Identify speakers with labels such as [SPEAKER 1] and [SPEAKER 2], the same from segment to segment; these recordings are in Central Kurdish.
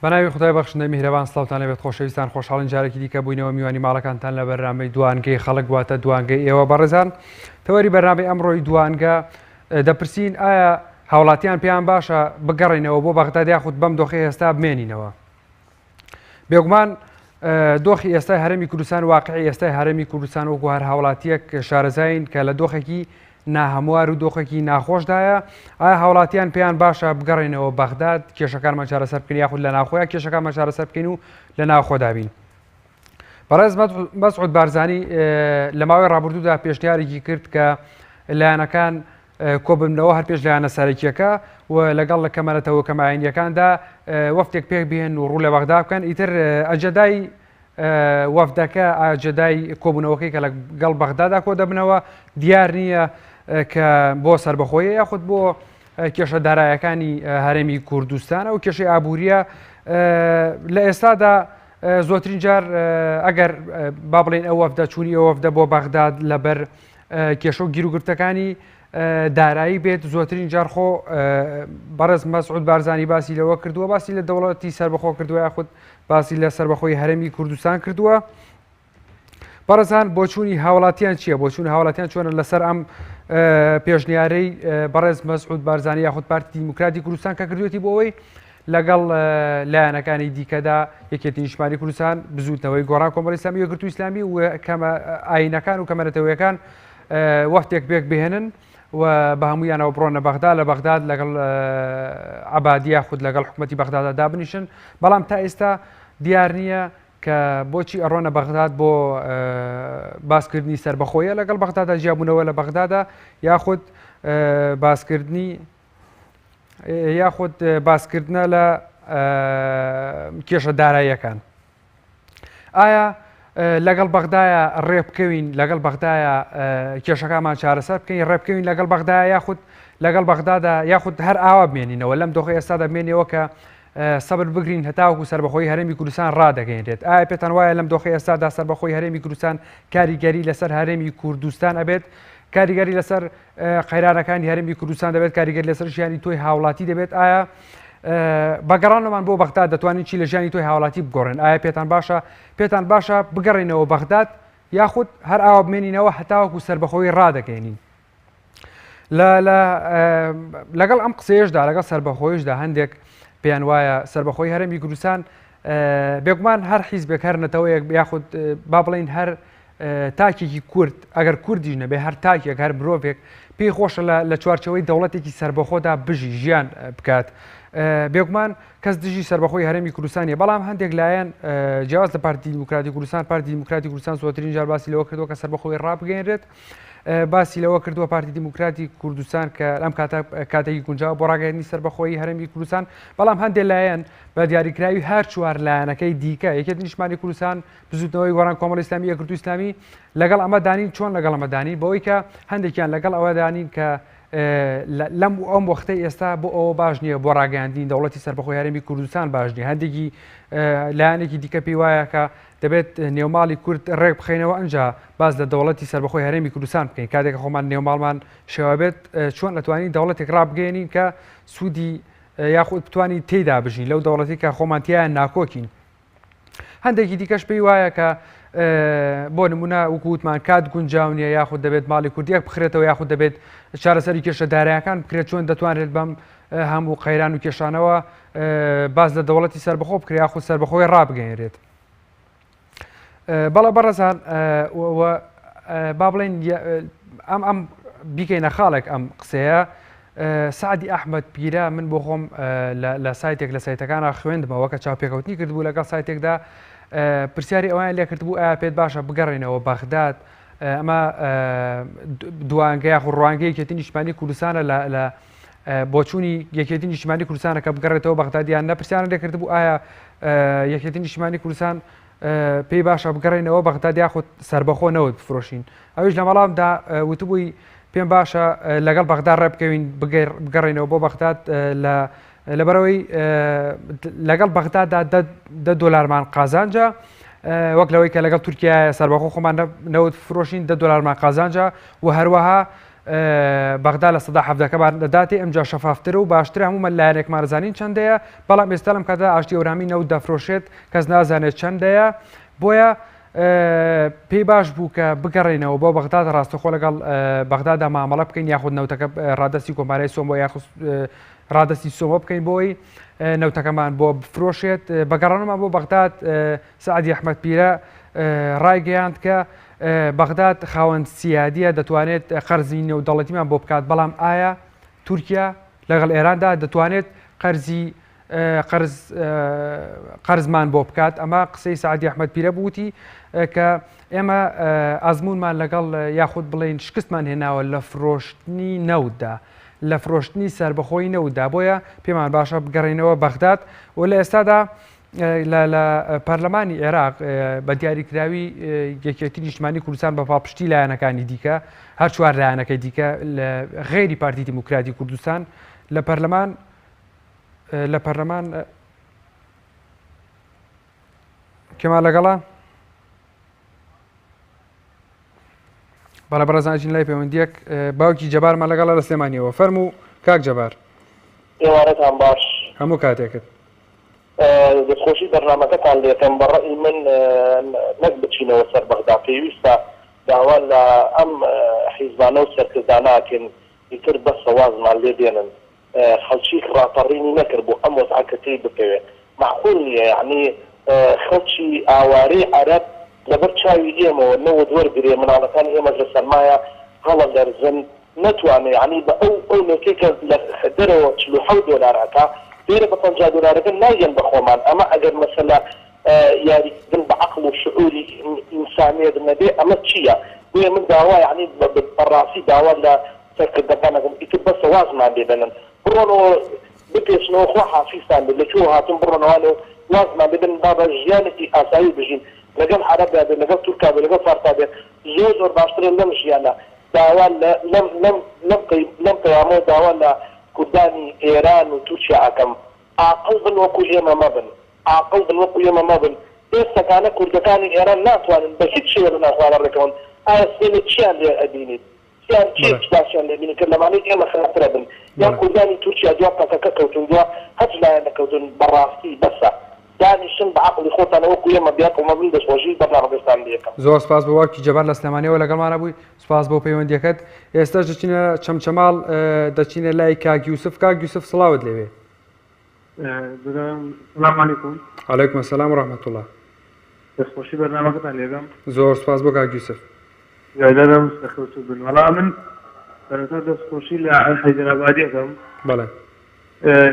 [SPEAKER 1] بەناوی خدای بەخشندەی میهرەبان سڵاوتان لەبێت خۆشەویستان خۆشحاڵین جارێکی دیکە بووینەوە میوانی ماڵەکانتان لە بەرنامەی دوانگەی خەڵک واتە دوانگەی ئێوە بەڕێزان تەوەری بەرنامەی ئەمڕۆی دوانگە دەپرسین ئایا هاوڵاتیان پێیان باشە بگەڕێنەوە بۆ بەغداد یاخود بەم دۆخی ئێستا بمێنینەوە. بێگومان دۆخی ئێستای هەرێمی کوردستان واقعی ئێستای هەرێمی کوردستان وەکو هەر هاوڵاتیەک شارەزاین کە لە دۆخێکی ناهەموار و دۆخێکی ناخۆشدایە. ئایا هاوڵاتیان پێیان باشە بگەڕێنەوە بەغداد کێشەکانمان چارەسەر بکەین یاخود لە ناوخۆیان کێشەکانمان چارەسەر بکەین و لە ناوخۆدا بین. بەڕێز مەسعود بارزانی لە ماوەی ڕابردوودا پێشنیارێکی کرد کە لایەنەکان کۆبنەوە هەر پێش لایەنە سەرەکیەکە و لەگەڵ لە کەمەرەتەوە کەمایەنیەکاندا وەفتێک پێک بهێن و ڕوو لە بەغدا بکەن. ئیتر ئەجەدای وەفدەکە ئاجەدای کۆبوونەوەکەی کە لەگەڵ بەغدادا کۆ دەبنەوە دیار نییە کە بۆ سربەخۆیی یاخود بۆ کێشە دارایەکانی هەرێمی کوردستان و کێشەی ئابووریە لە ئێستادا زۆترین جار ئەگەر با بڵێن ئەو وەفدە چوونی ئەو وەفدە بۆ بەغداد لەبەر کێشە و گیرروگرتەکانی دارایی بێت زۆترین جار خۆ بەڕێز مەسعود بارزانی باسی لەوە کردووە باسی لە دەوڵەتی سربەخۆ کردووە یاخود باسی لە سربەخۆی هەرێمی کوردستان کردووە. بەڕێزان بۆ چوونی هاوڵاتیان چییە؟ بۆ چوونی هاوڵاتیان چۆنە لەسەر ئەم پێشنیارەی بەڕێز مەسعود بارزانی یاخود پارتی دیموکراتی کوردستان کە کردوێتی بۆ ئەوەی لەگەڵ لایەنەکانی دیکەدا یەکێتی نیشتمانی کوردستان بزوتنەوەی گۆڕان کۆمەڵی ئیسلامی یەکگرتووی ئیسلامی و ئاینەکان و کەمەرەتەوەیەکان وەختێک بێک بهێنن و بە هەموویانەوە بڕۆنە بەغداد لە بەغداد لەگەڵ عەبادی یاخود لەگەڵ حکوومەتی بەغدادا دابنیشن. بەڵام تا ئێستا دیار نییە کە بۆچی ئەڕۆنە بەغداد بۆ باسکردنی سربەخۆیە لەگەڵ بەغدادا جیابوونەوە لە بەغدادا یاخود باسکردنە لە کێشە داراییەکان. ئایا لەگەڵ بەغدایە ڕێ بکەوین لەگەڵ بەغدایە کێشەکانمان چارەسەر بکەین ڕێ بکەوین لەگەڵ بەغدایە یاخود لەگەڵ بەغدادا یاخود هەر ئاوا بمێنینەوە لەم دۆخی ئێستادا بمێنەوە کە سەبر بگرین هەتاوەکو سربەخۆی هەرێمی کوردستان ڕدەگەیەنرێت. ئایا پێتان وایە لەم دۆخی ئێستادا سربەخۆی هەرێمی کوردستان کاریگەری لەسەر هەرێمی کوردستان ئەبێت کاریگەری لەسەر قەیرانەکانی هەرێمی کوردستان دەبێت کاریگەری لەسەر ژیانی تۆی هاوڵاتی دەبێت؟ ئایا بەگەڕانەوەمان بۆ بەغداد دەتوانین چی لە ژیانی تۆی هاوڵاتی بگۆڕێن؟ ئایا پێتان باشە بگەڕێنەوە بەغداد یاخود هەر ئاوا بمێنینەوە هەتاوەکو سربەخۆی ڕدەگەێنین؟ لەگەڵ ئەم قسەیەشدا لەگەڵ سربەخۆیشدا هەندێک پێیان وایە سربەخۆی هەرێمی کوردستان بێگومان هەر حیزبێک هەر نەتەوەیەک یاخود با بڵین هەر تاکێکی کورد ئەگەر کوردیش نەبێ هەر تاکێک هەر مرۆڤێک پێی خۆشە لە چوارچەوەی دەوڵەتێکی سربەخۆدا بژی ژیان بکات. بێگومان کەس دژی سربەخۆی هەرێمی کوردستانیە بەڵام هەندێک لایەن جیاواز لە پارتی دیموکراتی کوردستان پارتی دیموکراتی کوردستان زۆترین جار باسی لەوە کردووە کە سربەخۆی ڕابگەێنرێت باسی لەوە کردووە پارتی دیموکراتی کوردستان کە ئەم کاتێکی گونجاو بۆ ڕاگەیاندنی سربەخۆیی هەرێمی کوردستان بەڵام هەندێک لایەن بە دیاریکراوی هەر چوار لایەنەکەی دیکە یەکێتی نیشتمانی کوردستان بزوتنەوەی گۆڕان کۆمەڵی ئیسلامی یەکگرتووی ئیسلامی لەگەڵ ئەمە دانین چۆن لەگەڵ ئەمە دانین بەوەی کە هەندێکیان لەگەڵ ئەوە دانین کە لەم ئەم وەختەی ئێستا بۆ ئەوە باش نییە بۆ ڕاگەیاندنی دەوڵەتی سربەخۆی هەرێمی کوردستان باش نییە. هەندێکی لایەنێکی دیکە پێی وایە کە دەبێت نێوماڵی کورد ڕێک بخەینەوە ئەنجا باز لە دەوڵەتی سربەخۆی هەرێمی کوردستان بکەین کاتێک خۆمان نێوماڵمان شێوە بێت چۆن دەتوانین دەوڵەتێک ڕابگەێنین کە سوودی یاخود بتوانین تێدا بژین لەو دەوڵەتی کە خۆمان تیایان ناکۆکین. هەندێکی دیکەش پێی وایە کە بۆ نمونە وکووتمان کات گونجاو نییە یاخود دەبێت ماڵی کوردیەک بخرێتەوە یاخود دەبێت چارەسەری کێشە دارایەکان بکرێت چۆن دەتوانێت بەم هەموو قەیران و کێشانەوە باز لە دەوڵەتی سربەخۆ بکرێت یاخود سربەخۆی ڕابگەێنرێت. بەڵێ بەڕێزان با بڵێن ئەم بیکەینە خاڵێک ئەم قسەیە سعدی ئەحمەد پیرە من بۆ خۆم لە سایتێک لە سایتەکانە خوێندمەوە کە چاوپێکەوتنی کردبوو لەگەڵ سایتێکدا پرسیاری ئەویان لێ کردبوو ئایا پێت باشە بگەڕێنەوە بەغداد ئەمە دوانگە یاخود ڕوانگەی یەکێتی نیشتمانی کوردستانە لە بۆچوونی یەکێتی نیشتمانی کوردستانە کە بگەڕێتەوە بەغدادیان نەپرسییان لێ کردبوو ئایا یەکێتی نیشتمانی کوردستان پێی باشە بگەڕێنەوە بەغداد یاخود سربەخۆ نەوت بفرۆشین. ئەویش لە مەڵامدا وتبووی پێم باشە لەگەڵ بەغداد ڕێ بکەوین بگەڕێنەوە بۆ بەغداد لەبەرەوەی لەگەڵ بەغداددا $10 قازانجا وەک لەوەی کە لەگەڵ تورکیایە سربەخۆ خۆمان نەوت فرۆشین $10 قازانجا و هەروەها بەغدا لە ١٧ دەداتێ ئەمجا شەفافترە و باشتر هەموو لایەنێکمان زانین چەندەیە بەڵام ئێستا لەم کاتا ئاشتی ئەورامی نەوت دەفرۆشێت کەس نازانێت چەندەیە بۆیە پێی باش بوو کە بگەڕێنەوە بۆ بەغداد ڕاستەخۆ لەگەڵ بەغدادا مامەڵە بکەین یاخود نەوتەکە ڕادستی کۆمارای سۆم بۆ یاخود ڕادستی سۆمە بکەین بۆی نەوتەکەمان بۆ بفرۆشێت بەگەڕانەمان بۆ بەغداد سەعەدی ئەحمەد پیرە ڕایگەیاند کە بەغداد خاوەن سیادیە دەتوانێت قەرزی نێودەوڵەتیمان بۆ بکات بەڵام ئایا تورکیا لەگەڵ ئێراندا دەتوانێت قەرزمان بۆ بکات ئەمە قسەی سەعەدی ئەحمەد پیرە بووتی کە ئێمە ئازمونمان لەگەڵ یاخود بڵێن شکستمان هێناوە لە فرۆشتنی نەوتدا لە فرۆشتنی سربەخۆی نەوتدا بۆیە پێمان باشە بگەڕێنەوە بەغداد و لە ئێستادا لە پەرلەمانی عێراق بە دیاریکراوی یەکێتی نیشتمانی کوردستان بە پاڵپشتی لایەنەکانی دیکە هەر چوار لایەنەکەی دیکە لە غێری پارتی دیموکراتی کوردستان لە پەرلەمان کێمان لەگەڵا بەڵە بەڕێزانجین لای پەیوەندیەک باوکی جەبارمان لەگەڵا لە سلێمانیەوە فەرموو کاک جەبار
[SPEAKER 2] ئێوارەتان باش
[SPEAKER 1] هەموو کاتێکت
[SPEAKER 2] دەستخۆشی بەرنامەکەتان لێتم بەڕێی من نەک بچینەوە سەر بەغدا پێویستە داوا لە ئەم حیزبانە و سەرکرداناکەن ئیتر بەسە وازمان لێ دێنن خەڵکی ڕاپەڕینی نەکرد بۆ ئەم وەزعەکەتەی بکەوێت معقول نییە یعنی خەڵکی ئاوارەی عەرەب لەبەر چاوی ئێمەوە نەوەت وەرگرێ مناڵەکانی ئێمە لە سەرمایە هەڵە دەرزن نەتوانێت یعنی بە ئەو نێکێکە لە دەرەوە 47 دۆلارەکە فێرە بە 50 دۆلارەکە ناگەن بە خۆمان ئەمە ئەگەر مەسەلا یاریکردن بە عەقڵ و شعوری ئینسانیەت نەبێ ئەمە چییە؟ بۆیە من داوا یعنی بەڕاستی داوا لە سەرکردەکانەکەم ئیتر بەسە وازمان لێ بنن بڕۆنەوە بپێچنەوە خۆ حافیزتان بێت لەکوێ هاتون بڕۆنەوانێ وازمان لێ بن با بە ژیانێکی ئاسایی بژین لەگەڵ عەرەبا بێت لەگەڵ تورکا بێت لەگەڵ فارسا بێت زۆر باشترە لەم ژیانە داوا لەم قیامەوە داوا لە کوردانی ئێران و تورکیا ئەکەم عاقڵ بن وەکو ئێمە مەبن عاقڵ بن وەکو ئێمە مەبن ئێستاکانە کوردەکانی ئێران ناتوانن بە هیچ شێوە بناخوارە ڕێکەون ئایا سێنێ چیان لێ ئەبینیت چیان باشیان لێبینی کە لەمانەی ئێمە خراپترە بن یان کوردانی تورکیا دوا پەکەکە کەوتون دوا هەچ لایەن نەکەوتن بەڕاستی بەسە دانیشتن بە عەقڵی خۆتان وەکو ئێمە بیاکەومە بن دەستخۆشی بەرنامەکەتان لێکەم
[SPEAKER 1] زۆر سپاس بۆ واکی جەبار لە سلێمانیەوە لەگەڵمانە بووی سپاس بۆ پەیوەندیەکەت ئێستاش دەچینە چەمچەماڵ دەچینە لای کاک یوسف کاک یوسف سڵاوت لێوێ
[SPEAKER 3] سلام علیکم
[SPEAKER 1] علیکم السلام و رحمة الله
[SPEAKER 3] دەستخۆشی بەرنامەکەتان لێبم
[SPEAKER 1] زۆر سپاس بۆ کاک یوسف
[SPEAKER 3] یادەدەم دەخۆشی بن وەڵا من بەرەتا دەستخۆشی لە حەیدەرابادیەکەم
[SPEAKER 1] بەڵێ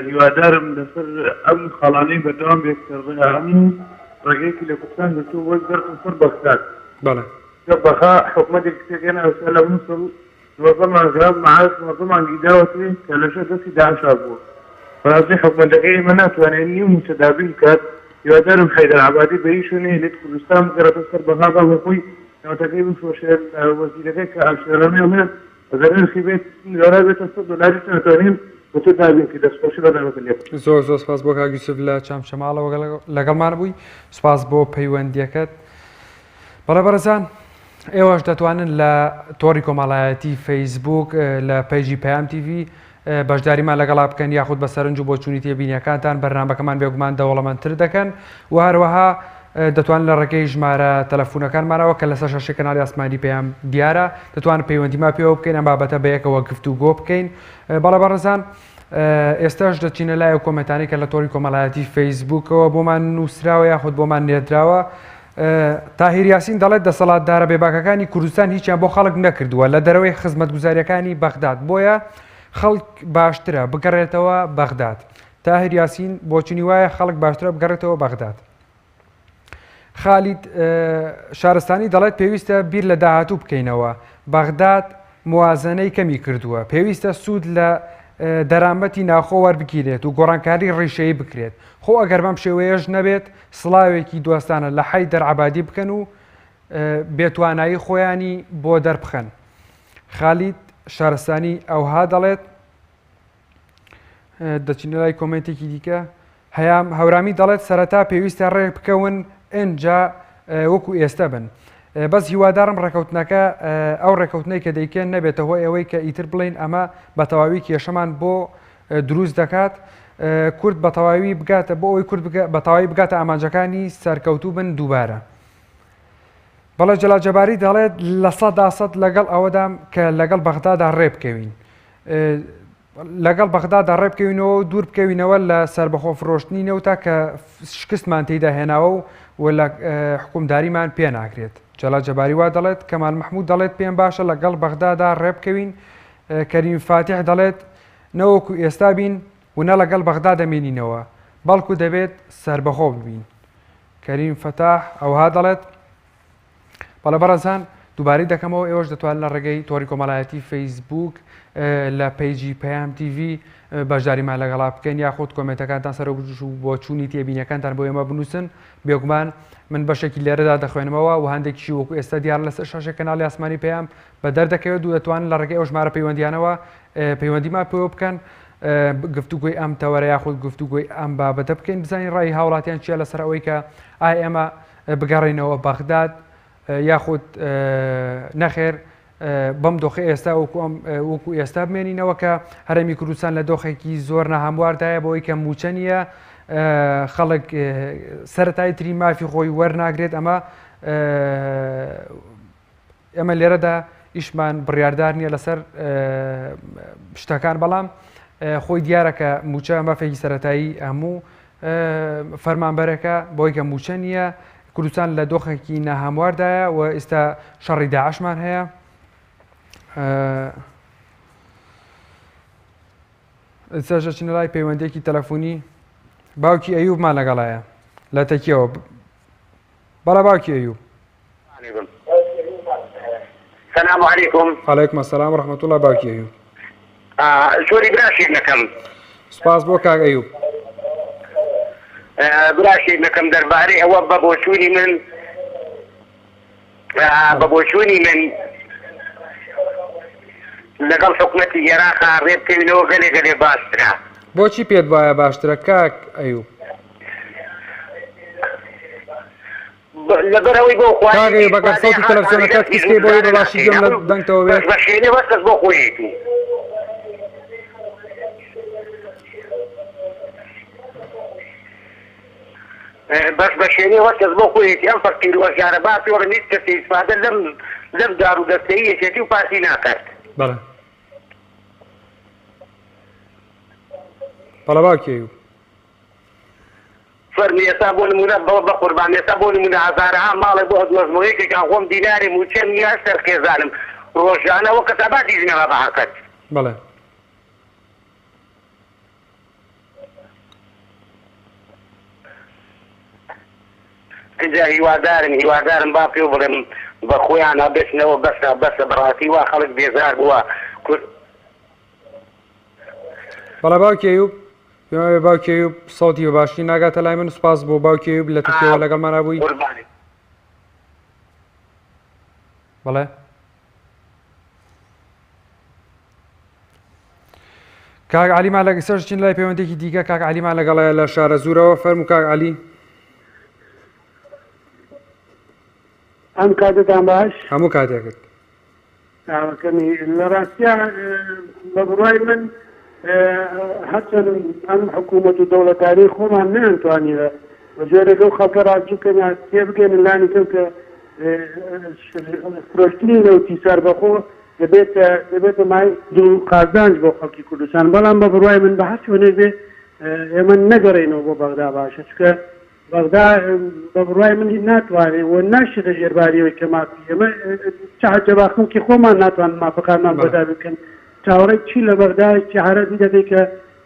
[SPEAKER 3] هیوادارم لەسەر ئەم خاڵانەی بەردەوام بێکردن هەموو ڕێگەیەکی لە کوردستان دەچوو وەک دەرکن سەر بەغداد
[SPEAKER 1] بەڵێ
[SPEAKER 3] بەخا حکومەتێک کتێکێنە ئەوسا لە مووسڵ دووەزەمان گراب مەعاش وەزەمانگی داوەتێ کە لەشە دەستی داعشا بووە بەڕاستی حکومەتەکەی ئێمە ناتوانێت نیو متەدابی بکات هیوادارم حەیدەرابادی بە هیچ شوێنێ لێت کوردستان بگەڕێتە سەر بەغا بەخۆی نەوتەکەی بفرۆشێت وەزیرەکەی کە ئاشێرەمێ بڵێت ئەگەر نرخی بێت لۆرا بێتە 100 دۆلاری ناتوانین بۆتە دابین کە دەستخۆشی بەرنامەکە لێ بکەین.
[SPEAKER 1] زۆر سپاس بۆ کاک یوسف لە چەمچەماڵەوە لەگەڵمان بووی سپاس بۆ پەیوەندیەکەت بەڵێ بەڕێزان ئێوەش دەتوانن لە تۆڕی کۆمەڵایەتی فەیسبوک لە پەیجی پەیام تیڤی بەشداریمان لەگەڵا بکەن یاخود بە سەرنج و بۆ چوونی تێبینیەکانتان بەرنامەکەمان بێگومان دەوڵەمەندتر دەکەن و هەروەها دەتوانن لە ڕێگەی ژمارە تەلەفۆنەکانمانەوە کە لە سەر شەشەی کەناڵی ئاسمانی پەیام دیارە دەتوانن پەیوەندیمان پێوە بکەین ئەم بابەتە بەیەکەوە گفتوگۆ بکەین بەڵێ بەڕێزان ئێستاش دەچینە لای کۆمنتانی کە لە تۆڕی کۆمەڵایەتی فەیسبوکەوە بۆمان نووسراوە یاخود بۆمان نێردراوە تاهیر یاسین دەڵێت دەسەڵاتدارە بێباکەکانی کوردستان هیچیان بۆ خەڵک نەکردووە لە دەرەوەی خزمەتگوزاریەکانی بەغداد بۆیە خەڵک باشترە بگەڕێتەوە بەغداد تاهیر یاسین بۆچنی وایە خەڵک باشترە بگەڕێتەوە بەغداد خالید شارستانی دەڵێت پێویستە بیر لە داهاتوو بکەینەوە بەغداد موازنەی کەمی کردووە پێویستە سوود لە دەرامەتی ناخۆ وەربگیرێت و گۆڕانکاری ڕیشەیی بکرێت خۆ ئەگەر بەم شێوەیەش نەبێت سڵاوێکی دووەستانە لە حەیدەرعەبادی بکەن و بێتوانایی خۆیانی بۆ دەربخەن خالید شارستانی ئەوها دەڵێت دەچینە لای کۆمنتێکی دیکە هەیام هەورامی دەڵێت سەرەتا پێویستە ڕێک بکەون ئەنجا وەکو ئێستا بن بەس هیوادارم ڕێکەوتنەکە ئەو ڕێکەوتنەی کە دەیکەن نەبێتە هۆی ئەوەی کە ئیتر بڵین ئەمە بە تەواوی کێشەمان بۆ دروست دەکات کورد بە تەواوی بگاتە بۆ ئەوی کورد بە تەواوی بگاتە ئامانجەکانی سەرکەوتوو بن دووبارە. بەڵێ جەلال جەباری دەڵێت لە 100% لەگەڵ ئەوەدام کە لەگەڵ بەغدادا ڕێ بکەوین، لەگەڵ بەغدادا ڕێ بکەوینەوە و دوور بکەوینەوە لە سربەخۆ فرۆشتنی نەوتە کە شکستمان تێیدا هێناوە و لە حکومداریمان پێ ناکرێت. جەلال جەباری وا دەڵێت، کەمال محمود دەڵێت پێم باشە لەگەڵ بەغدادا ڕێ بکەوین، کەریم فاتح دەڵێت نەوەکو ئێستا بین و نە لەگەڵ بەغدا دەمێنینەوە بەڵکو دەبێت سربەخۆ ببین. کەریم فەتاح ئەوها دەڵێت بەڵێ بەڕێزان دووبارەی دەکەمەوە ئێوەش دەتوانن لە ڕێگەی تۆری کۆمەڵایەتی فەیسبوک لە پەیجی پەیام تیڤ بەشداریمان لەگەڵا بکەین یاخود کۆمنتەکانتان سەر بۆ چوونی تێبینیەکانتان بۆ ئێمە بنووسن. بێگومان من بەشێکی لێرەدا دەخوێنمەوە و هەندێکیشی وەکو ئێستا دیار لەسەر شاشە کەناڵی ئاسمانی پەیام بە دەردەکەوێت و دەتوانن لە ڕێگەی ئەو ژمارە پەیوەندیانەوە پەیوەندیمان پێوە بکەن گفتوگوی ئەم تەوەرە یاخود گفتوگوی ئەم بابەتە بکەین بزانین ڕای هاوڵاتیان چیە لەسەر ئەوەی کە ئایا ئێمە بگەڕێنەوە بەغداد یاخود نەخێر بەم دۆخی ئێستا وەکو ئێستا بمێنینەوە کە هەرێمی کوردستان لە دۆخێکی زۆر نەهەمواردایە بۆ ئەوی کە موچە نیە خەڵک سەرەتای تری مافی خۆی وەرناگرێت. ئەمە لێرەدا ئیشمان بڕیاردار نییە لەسەر شتەکان، بەڵام خۆی دیارە کە موچە مافێکی سەرەتایی هەموو فەرمانبەرەکە بۆی کە موچە نییە کوردستان لە دۆخێکی ناهەمواردایە و ئێستا شەڕی داعشمان هەیە. ئێستاژە چنە لای پەیوەندێکی تەلەفۆنی باوکی ئەیوبمان لەگەڵایە لە تەکیەوە. بەڵێ باوکی ئەیوب.
[SPEAKER 4] السلام عليكم.
[SPEAKER 1] وعليكم السلام ورحمة الله. باوکی ئەیوب.
[SPEAKER 4] زۆری براشێک نەکەم.
[SPEAKER 1] سپاس بۆ کاک ئەیوب.
[SPEAKER 4] براشێک نەکەم دەربارەی ئەوە بە بۆچوونی من لەگەڵ حکومەتی عێراقا ڕێ بکەوینەوە گەلێ باشترە.
[SPEAKER 1] بۆچی پێت وایە باشترە کاک ئەیوب؟
[SPEAKER 4] لەبەرەوەی بۆ
[SPEAKER 1] خۆی بەگەر سەوتی تەلەڤیزیۆنەکەت کیسکەی بۆی بەڵاشی گەم لە دەنگتەوە بێت
[SPEAKER 4] بە شوێنێ وەرکەس بۆ خۆیەتی بەس بە شوێنێ وەرکەس بۆ خۆیەتی ئەم فەقیر وەزارە باسی وەڕ نیت کەسی ئیسفادە لەم دار و دەستەی یەکێتی و پاسی ناکات.
[SPEAKER 1] بەڵێ بەڵێ باوکی ئەیوب.
[SPEAKER 4] فەرمی ئێستا بۆ نمونە بە قوربان ئێستا بۆ نمونە هەزارەها ماڵێ بۆ هەدوەزمەوەیەکێکان خۆم دیناری موچەم یا سەرخێزانم ڕۆژانە وە کەسابات دیزنەوە بەهاکەت.
[SPEAKER 1] بەڵێ
[SPEAKER 4] اینجا هیوادارم با پێ بڵێم بە خۆیانە بچنەوە بەسە بەڕاستی وا خەڵک بێزار بووە.
[SPEAKER 1] بەڵێ باوکی ئەیوب پێم باوکی ئەیوب سەوتی بە باشی ناگاتە لای من. سپاس بۆ باوکی ئەیوب لە تکەوە لەگەڵمانە بووی. بەڵێ کاک عەلیمان لەگە سەرچین لای پەیوەندێکی دیکە کاک عەلیمان لەگەڵایە لە شارە زوورەوە. فەرموو کاک عەلی.
[SPEAKER 5] ئەم کاتتان باش؟
[SPEAKER 1] هەموو کاتێکت.
[SPEAKER 5] لە ڕاستیە بە بڕای من هەرچەند ئەم حکوومەت و دەوڵەتاری خۆمان نەیانتوانیوە بە جۆرێک ئەو خەڵکە ڕابچووکەن تێبگەن لانی کەم کە فرۆشتنی نەوتی سەربەخۆ دەبێتە مای دوو قازانج بۆ خەڵکی کوردستان. بەڵام بە بڕای من بە هەر شوێنێک بێ ئێمە نەگەڕێنەوە بۆ بەغدا باشە، چکە بەغدا بە بڕای من ناتوانێت و ناشێتە ژێرباریەوەی کە مافی ئێمە چاجەبا خەڵکی خۆمان ناتوانن مافەکانمان بەدا بکەن. چاوەڕێک چی لە بەغدای چارەتی دەبێت کە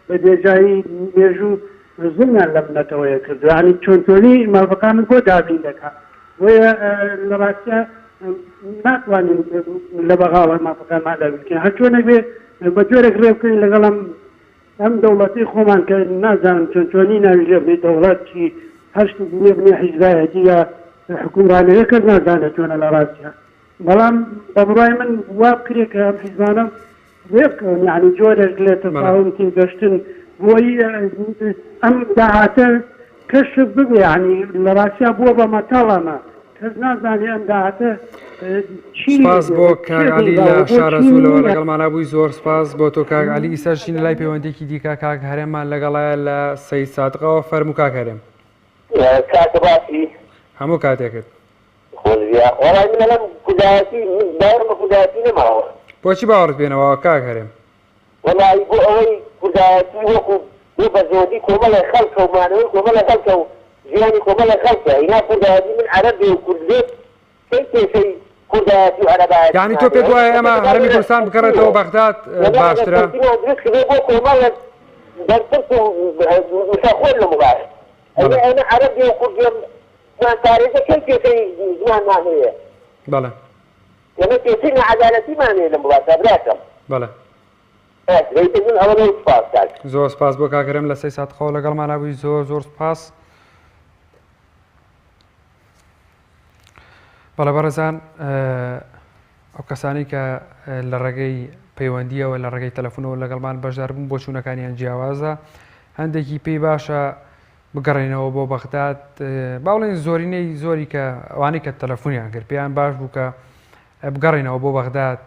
[SPEAKER 5] بە بێجایی مێژوو زڵمیان لە منەتەوەیە کردو، یعنی چۆنتۆنی مافەکانم بۆ دابین دەکات. وەیە لە ڕاستیە ناتوانین لە بەغاوە مافەکانمان دابین هەر چۆنێک بێ بە جۆرێک ڕێ بکەین لەگەڵ ئەم دەوڵەتی خۆمان کە نازانم چۆنتۆنی ناویژێ بێ دەوڵەت چی هەشت بنێ حیزبایەتی یا حکومڕانەیە کەس نازانێت چۆنە لە ڕاستیە. بەڵام بە بڕای من وا بکرێت کە ئەم حیزبانە وێبکەون، یعنی جۆرێک لێ تەفاوتی گەشتن بۆی ئەم داهاتە کەشف ببێ، یعنی لە ڕاستیە بووە بە مەتاڵانە کەس نازانێ ئەم داهاتە
[SPEAKER 1] سپاس بۆ کاک عەلی لە شارەزوولەوە لەگەڵمانە بووی زۆر سپاس بۆ تۆ کاک عەلی. ئیسەرشین لای پەیوەندێکی دیکە کاک هەرێممان لەگەڵایە لە سەید سادقەوە. فەرموو کاک هەرێم.
[SPEAKER 2] کاتە باسی
[SPEAKER 1] هەموو کاتێکت.
[SPEAKER 2] خۆزیە وەڵای من لەم کودایەتی باوەڕ بە کودایەتی نەماوە.
[SPEAKER 1] بۆچی باوەڕت بێنەوە کاک هەرێم؟
[SPEAKER 2] وەڵای بۆ ئەوەی کودایەتی وەکو بۆ بەزۆدی کۆمەڵی خەڵکە و مانەوەی کۆمەڵی خەڵکە و ژیانی کۆمەڵی خەڵکە هینا کودایەتی من عەرەبێ و کورد بێت کەی کێشەی کودایەتی و عەرەبایەتی.
[SPEAKER 1] یعنی تۆ پێت وایە ئەمە هەرێمی کوردستان بکەڕێتەوە بەغداد باشترە؟
[SPEAKER 2] دروست کردێ بۆ کۆمەڵێک دەرپرس و مساخۆر لە مبارەت. ئەمە عەرەبێ و کورد زمان تارێزە کەی کێشەی زمانمان هەیە؟
[SPEAKER 1] بەڵێ.
[SPEAKER 2] ئێمە کێشەی نەعەدالەتیمان هەیە لە مبارەتە براکەم.
[SPEAKER 1] بەڵێ.
[SPEAKER 2] من ئەوە سپاس کاک.
[SPEAKER 1] زۆر سپاس بۆ کاک هەرێم لە سەید سادقەوە لەگەڵمانە بووی. زۆر زۆر سپاس. بەڵێ بەڕێزان، ئەو کەسانی کە لە ڕێگەی پەیوەندیەوە لە ڕێگەی تەلەفۆنەوە لەگەڵمان بەشدار بوون بۆ چوونەکانیان جیاوازە، هەندێکی پێی باشە بگەڕێنەوە بۆ بەغداد. باوڵێن زۆرینەی زۆری کە ئەوانەی کە تەلەفۆنیان کرد پێیان باش بوو کە بگەڕێنەوە بۆ بەغداد.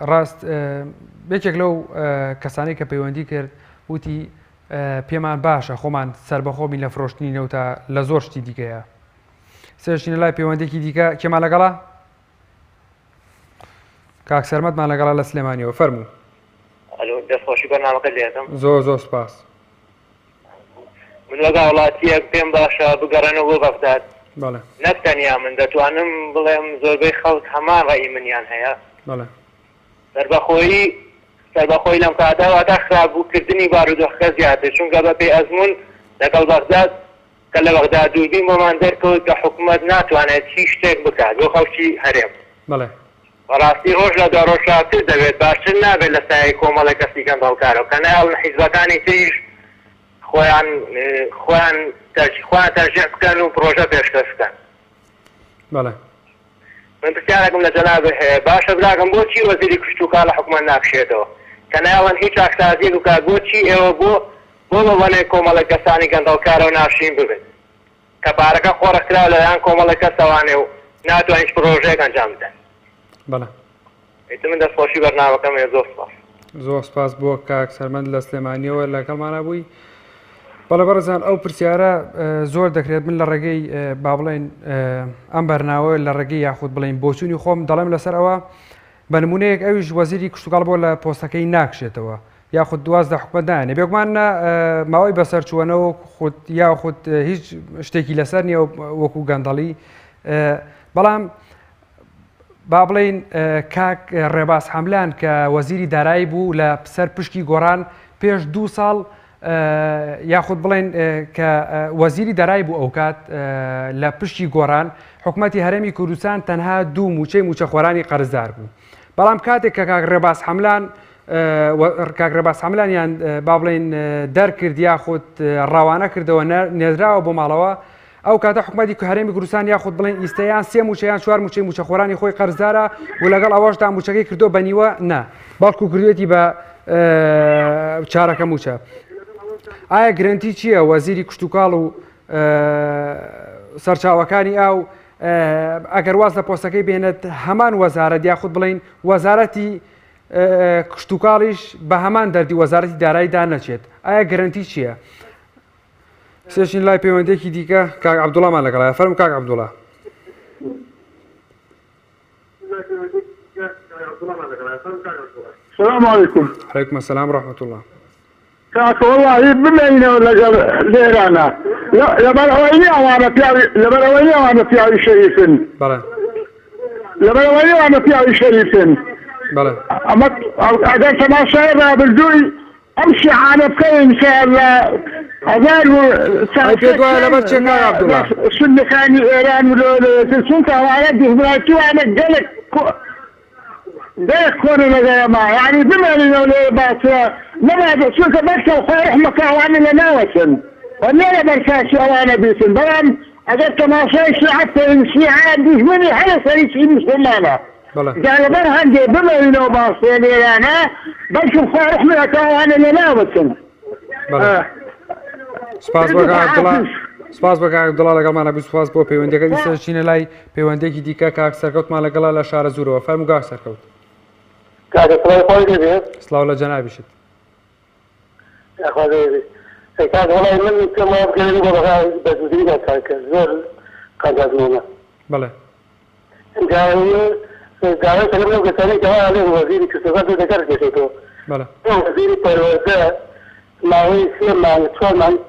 [SPEAKER 1] ڕاست یەکێک لەو کەسانی کە پەیوەندی کرد وتی پێمان باشە خۆمان سربەخۆ بین لە فرۆشتنی نەوتە لە زۆر شتی دیکەیە. سێشتینە لای پەیوەندێکی دیکە کێمان لەگەڵا؟ کاک سەرمەدمان لەگەڵا لە سلێمانیەوە. فەرموو.
[SPEAKER 4] ئەلۆ دەستخۆشی بەرنامەکە لێتم.
[SPEAKER 1] زۆر زۆر سپاس.
[SPEAKER 4] من وەگا وڵاتیەک پێم باشە بگەڕێنەوە بۆ بەغداد.
[SPEAKER 1] بەڵێ.
[SPEAKER 4] نەک تەنیا من دەتوانم بڵێم زۆربەی خەڵک هەمان ڕێی منیان هەیە.
[SPEAKER 1] بەڵێ.
[SPEAKER 4] سەربەخۆی لەم کادا واتە خراپبووکردنی بارودۆخەکە زیاتر، چونکە بە پێی ئەزمون لەگەڵ بەغداد کە لە بەغداد دووربین بۆمان دەرکەوت کە حکوومەت ناتوانێت هیچ شتێک بکات بۆ خەڵکی هەرێم.
[SPEAKER 1] بەڵێ.
[SPEAKER 4] بەڕاستی ڕۆژ لە دەڕۆژاتر دەبێت باشتر نابێت لە سایەی کۆمەڵی کەسی گەندەڵکارەوە کە ناوڵ حیزبەکانی تریش خۆیان تەرجیح بکەن و پرۆژە پێشکەش بکەن.
[SPEAKER 1] بەڵێ.
[SPEAKER 4] من پرسیارێکم لە جەنابێ هەیە، باشە براکەم بۆچی وەزیری کشتوکاڵ لە حکوومەت ناکشێتەوە کە ناوەن هیچ ئاکسازیەک وکات؟ بۆچی ئێوە بۆ بەوانەیە کۆمەڵی کەسانی گەندەڵکارە و ناشین ببێت کە پارەکە خۆڕەکرا لەلایەن کۆمەڵی کەسەوانێ و ناتوانین هیچ پرۆژەیەک ئەنجام بدەن؟
[SPEAKER 1] بەڵێ.
[SPEAKER 4] من دەستخۆشی بەرنامەکەم هەیە. زۆر سپاس.
[SPEAKER 1] زۆر سپاس بۆ کاک سەرمەند لە سلێمانیەوە لەگەڵمانە بووی. بەڵێ بەڕێزان، ئەو پرسیارە زۆر دەکرێت من لە ڕێگەی با بڵێن ئەم بەرناوە لە ڕێگەی یاخود بڵێن بۆچوونی خۆم دەڵێم لەسەر ئەوە بە نمونەیەک ئەویش وەزیری کشتوکاڵ بۆ لە پۆستەکەی ناکشێتەوە یاخود دوازدە حکومەت دایانێ بێگومان ماوەی بەسەر چوونەوە خود یاخود هیچ شتێکی لەسەر نییە وەکو گەندەڵی. بەڵام با بڵێن کاک ڕێباز حەملان کە وەزیری دارایی بوو لە سەر پشکی گۆڕان پێش 2 ساڵ یاخود بڵێن کە وەزیری دارایی بوو ئەو کات لە پشتی گۆڕان حکوومەتی هەرێمی کوردستان تەنها 2 موچەی موچەخۆرانی قەرزدار بوو. بەڵام کاتێک کە کاک ڕێباز حەملانیان با بڵێن دەرکرد یاخود ڕاوانە کردەوە نێدراوە بۆ ماڵەوە، ئەو کاتە حکوومەتی هەرێمی کوردستان یاخود بڵێن ئیستەیان 3 موچەیان 4 موچەی موچەخۆرانی خۆی قەرزدارە و لەگەڵ ئەوەشدا موچەکەی کردو بە نیوە نا باڵکو کردوێتی بە چارەکە موچە. ئایا گرنتی چییە وەزیری کشتوکاڵ و سەرچاوەکانی ئاو ئەگەر واز لە پۆستەکەی بێنێت هەمان وەزارەت یاخود بڵێن وەزارەتی کشتوکاڵیش بە هەمان دەردی وەزارەتی داراییدا نەچێت؟ ئایا گرنتی چییە؟ سێشین لای پەیوەندێکی دیکە کاک عەبدوڵڵامان لەگەڵایە. فەرموو کاک عەبدوڵڵا.
[SPEAKER 3] السلام عليكم.
[SPEAKER 1] عليكم السلام ورحمة الله.
[SPEAKER 3] كاك والله بمينه ليرانا لبرويني وانا في شريفين.
[SPEAKER 1] بلى.
[SPEAKER 3] لبرويني وانا في شريفين.
[SPEAKER 1] بلى.
[SPEAKER 3] اما اذا ما صار بالجوي امشي على بخير ان شاء الله. هذا سنة كان ايران سنة وانا دي وانا قلت ده كون يا جماعه يعني بما انه بس لما شو بس خير مكان وانا لناوسن وانا بركاشي وانا بيسن بلان اجت ما شيء حتى يمشي عادي مني حاجه شيء مش مانا قال بره عندي بما انه بس يعني انا بشوف خير مكان وانا لناوسن.
[SPEAKER 1] سپاس بۆ عەبدوڵڵا سپاس بە کاک عەبدوڵڵا لەگەڵمانە بوو. سپاس بۆ پەیوەندیەکە. دیسە چینە لای پەیوەندێکی دیکە کاک سەرکەوتمان لەگەڵا لە شارە زوورەوە. فەرموو کاک سەرکەوت.
[SPEAKER 2] کاکە سڵاوی خۆی دەبێت.
[SPEAKER 1] سڵاو لە جەنابیشت.
[SPEAKER 2] خوا دەبێت. کاک وەڵای من پێمەوە بگەێنی بۆ بەزودی کاکە زۆر قەندازمەوە.
[SPEAKER 1] بەڵێ.
[SPEAKER 2] داوای سەلەم لەو گەسانی کەوا هەڵێ وەزیری کەسەبات دەکار دێتێتەوە.
[SPEAKER 1] بەڵێ.
[SPEAKER 2] وەزیری پەروەردە ماوەی 3 مانگ 4 مانگ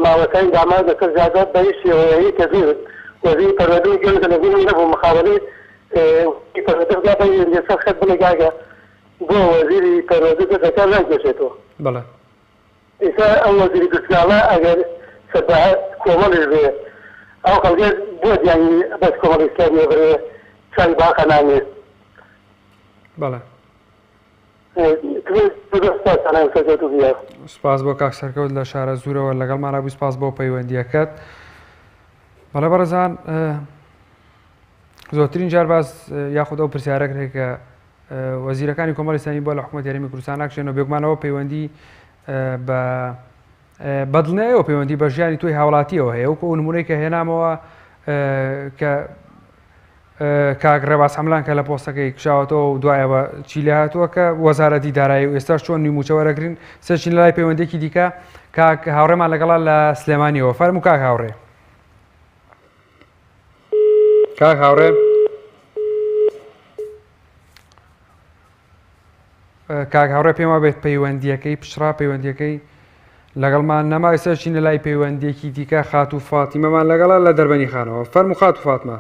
[SPEAKER 2] ماوەکانی دامار دەکرد زیادات بە هیچ شێوەیەکی کەزیرت وەزیری پەروەردەی گەورە لەبینی نەبوو مخابەلەی پەروەردە بگاتە لەسەر خەت بنە کاکە بۆ وەزیری پەروەردە دەکار ناگەشێتەوە.
[SPEAKER 1] بەڵێ.
[SPEAKER 2] ئێستا ئەو وەزیری گشتنامە ئەگەر سەرباها کۆمەڵی بێ ئەو خەڵکە بۆ دیانی بەس کۆمەڵی ئیسلامی بڕێ چەند باقە نامێت.
[SPEAKER 1] بەڵێ. سپاس بۆ کاک سەرکەوت لە شارە زوورەوە لەگەڵمانە بوو. سپاس بۆ پەیوەندیەکەت. بەڵێ بەڕێزان زۆرترین جار باس یاخود ئەو پرسیارەکرێت کە وەزیرەکانی کۆمەڵی ئیسلامی بۆ لە حکوومەتی هەرێمی کوردستان ناکشێنەوە بێگومانەوە پەیوەندی بە بەدڵنیایەوە پەیوەندی بە ژیانی تۆی هاوڵاتیەوە هەیە وەکو ئەو نمونەی کە هێنامەوە کە کاک ڕێباز حەملان کە لە پۆستەکەی کشاوەتەوە و دوایەوە چی لێ هاتووە کە وەزارەتی دارایی و ئێستاش چۆن نیموچە وەرەگرن. سەرچین لە لای پەیوەندێکی دیکە کاک هاوڕێمان لەگەڵا لە سلێمانیەوە. فەرموو کاک هاوڕێ. کاک هاوڕێ. کاک هاوڕێ پێما بێت پەیوەندیەکەی پشڕا پەیوەندیەکەی لەگەڵمان نەمای. سەرچینە لای پەیوەندێکی دیکە خات و فاتیمەمان لەگەڵا لە دەربەنی خانەوە. فەرموو خات و فاتمە.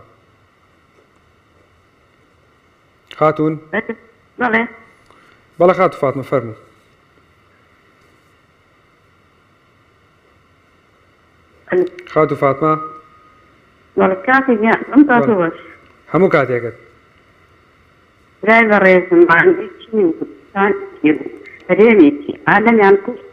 [SPEAKER 1] خاتون.
[SPEAKER 6] بەڵێ.
[SPEAKER 1] بەڵێ خات و فاتمە فەرموو. خات و فاتمە.
[SPEAKER 6] بەڵێ کاتێک ئەم کاتەوەش
[SPEAKER 1] هەموو کاتێکت.
[SPEAKER 6] برای بەڕێزم بانگێکی کوردستان هەرێمێکی عالەمیان کوشت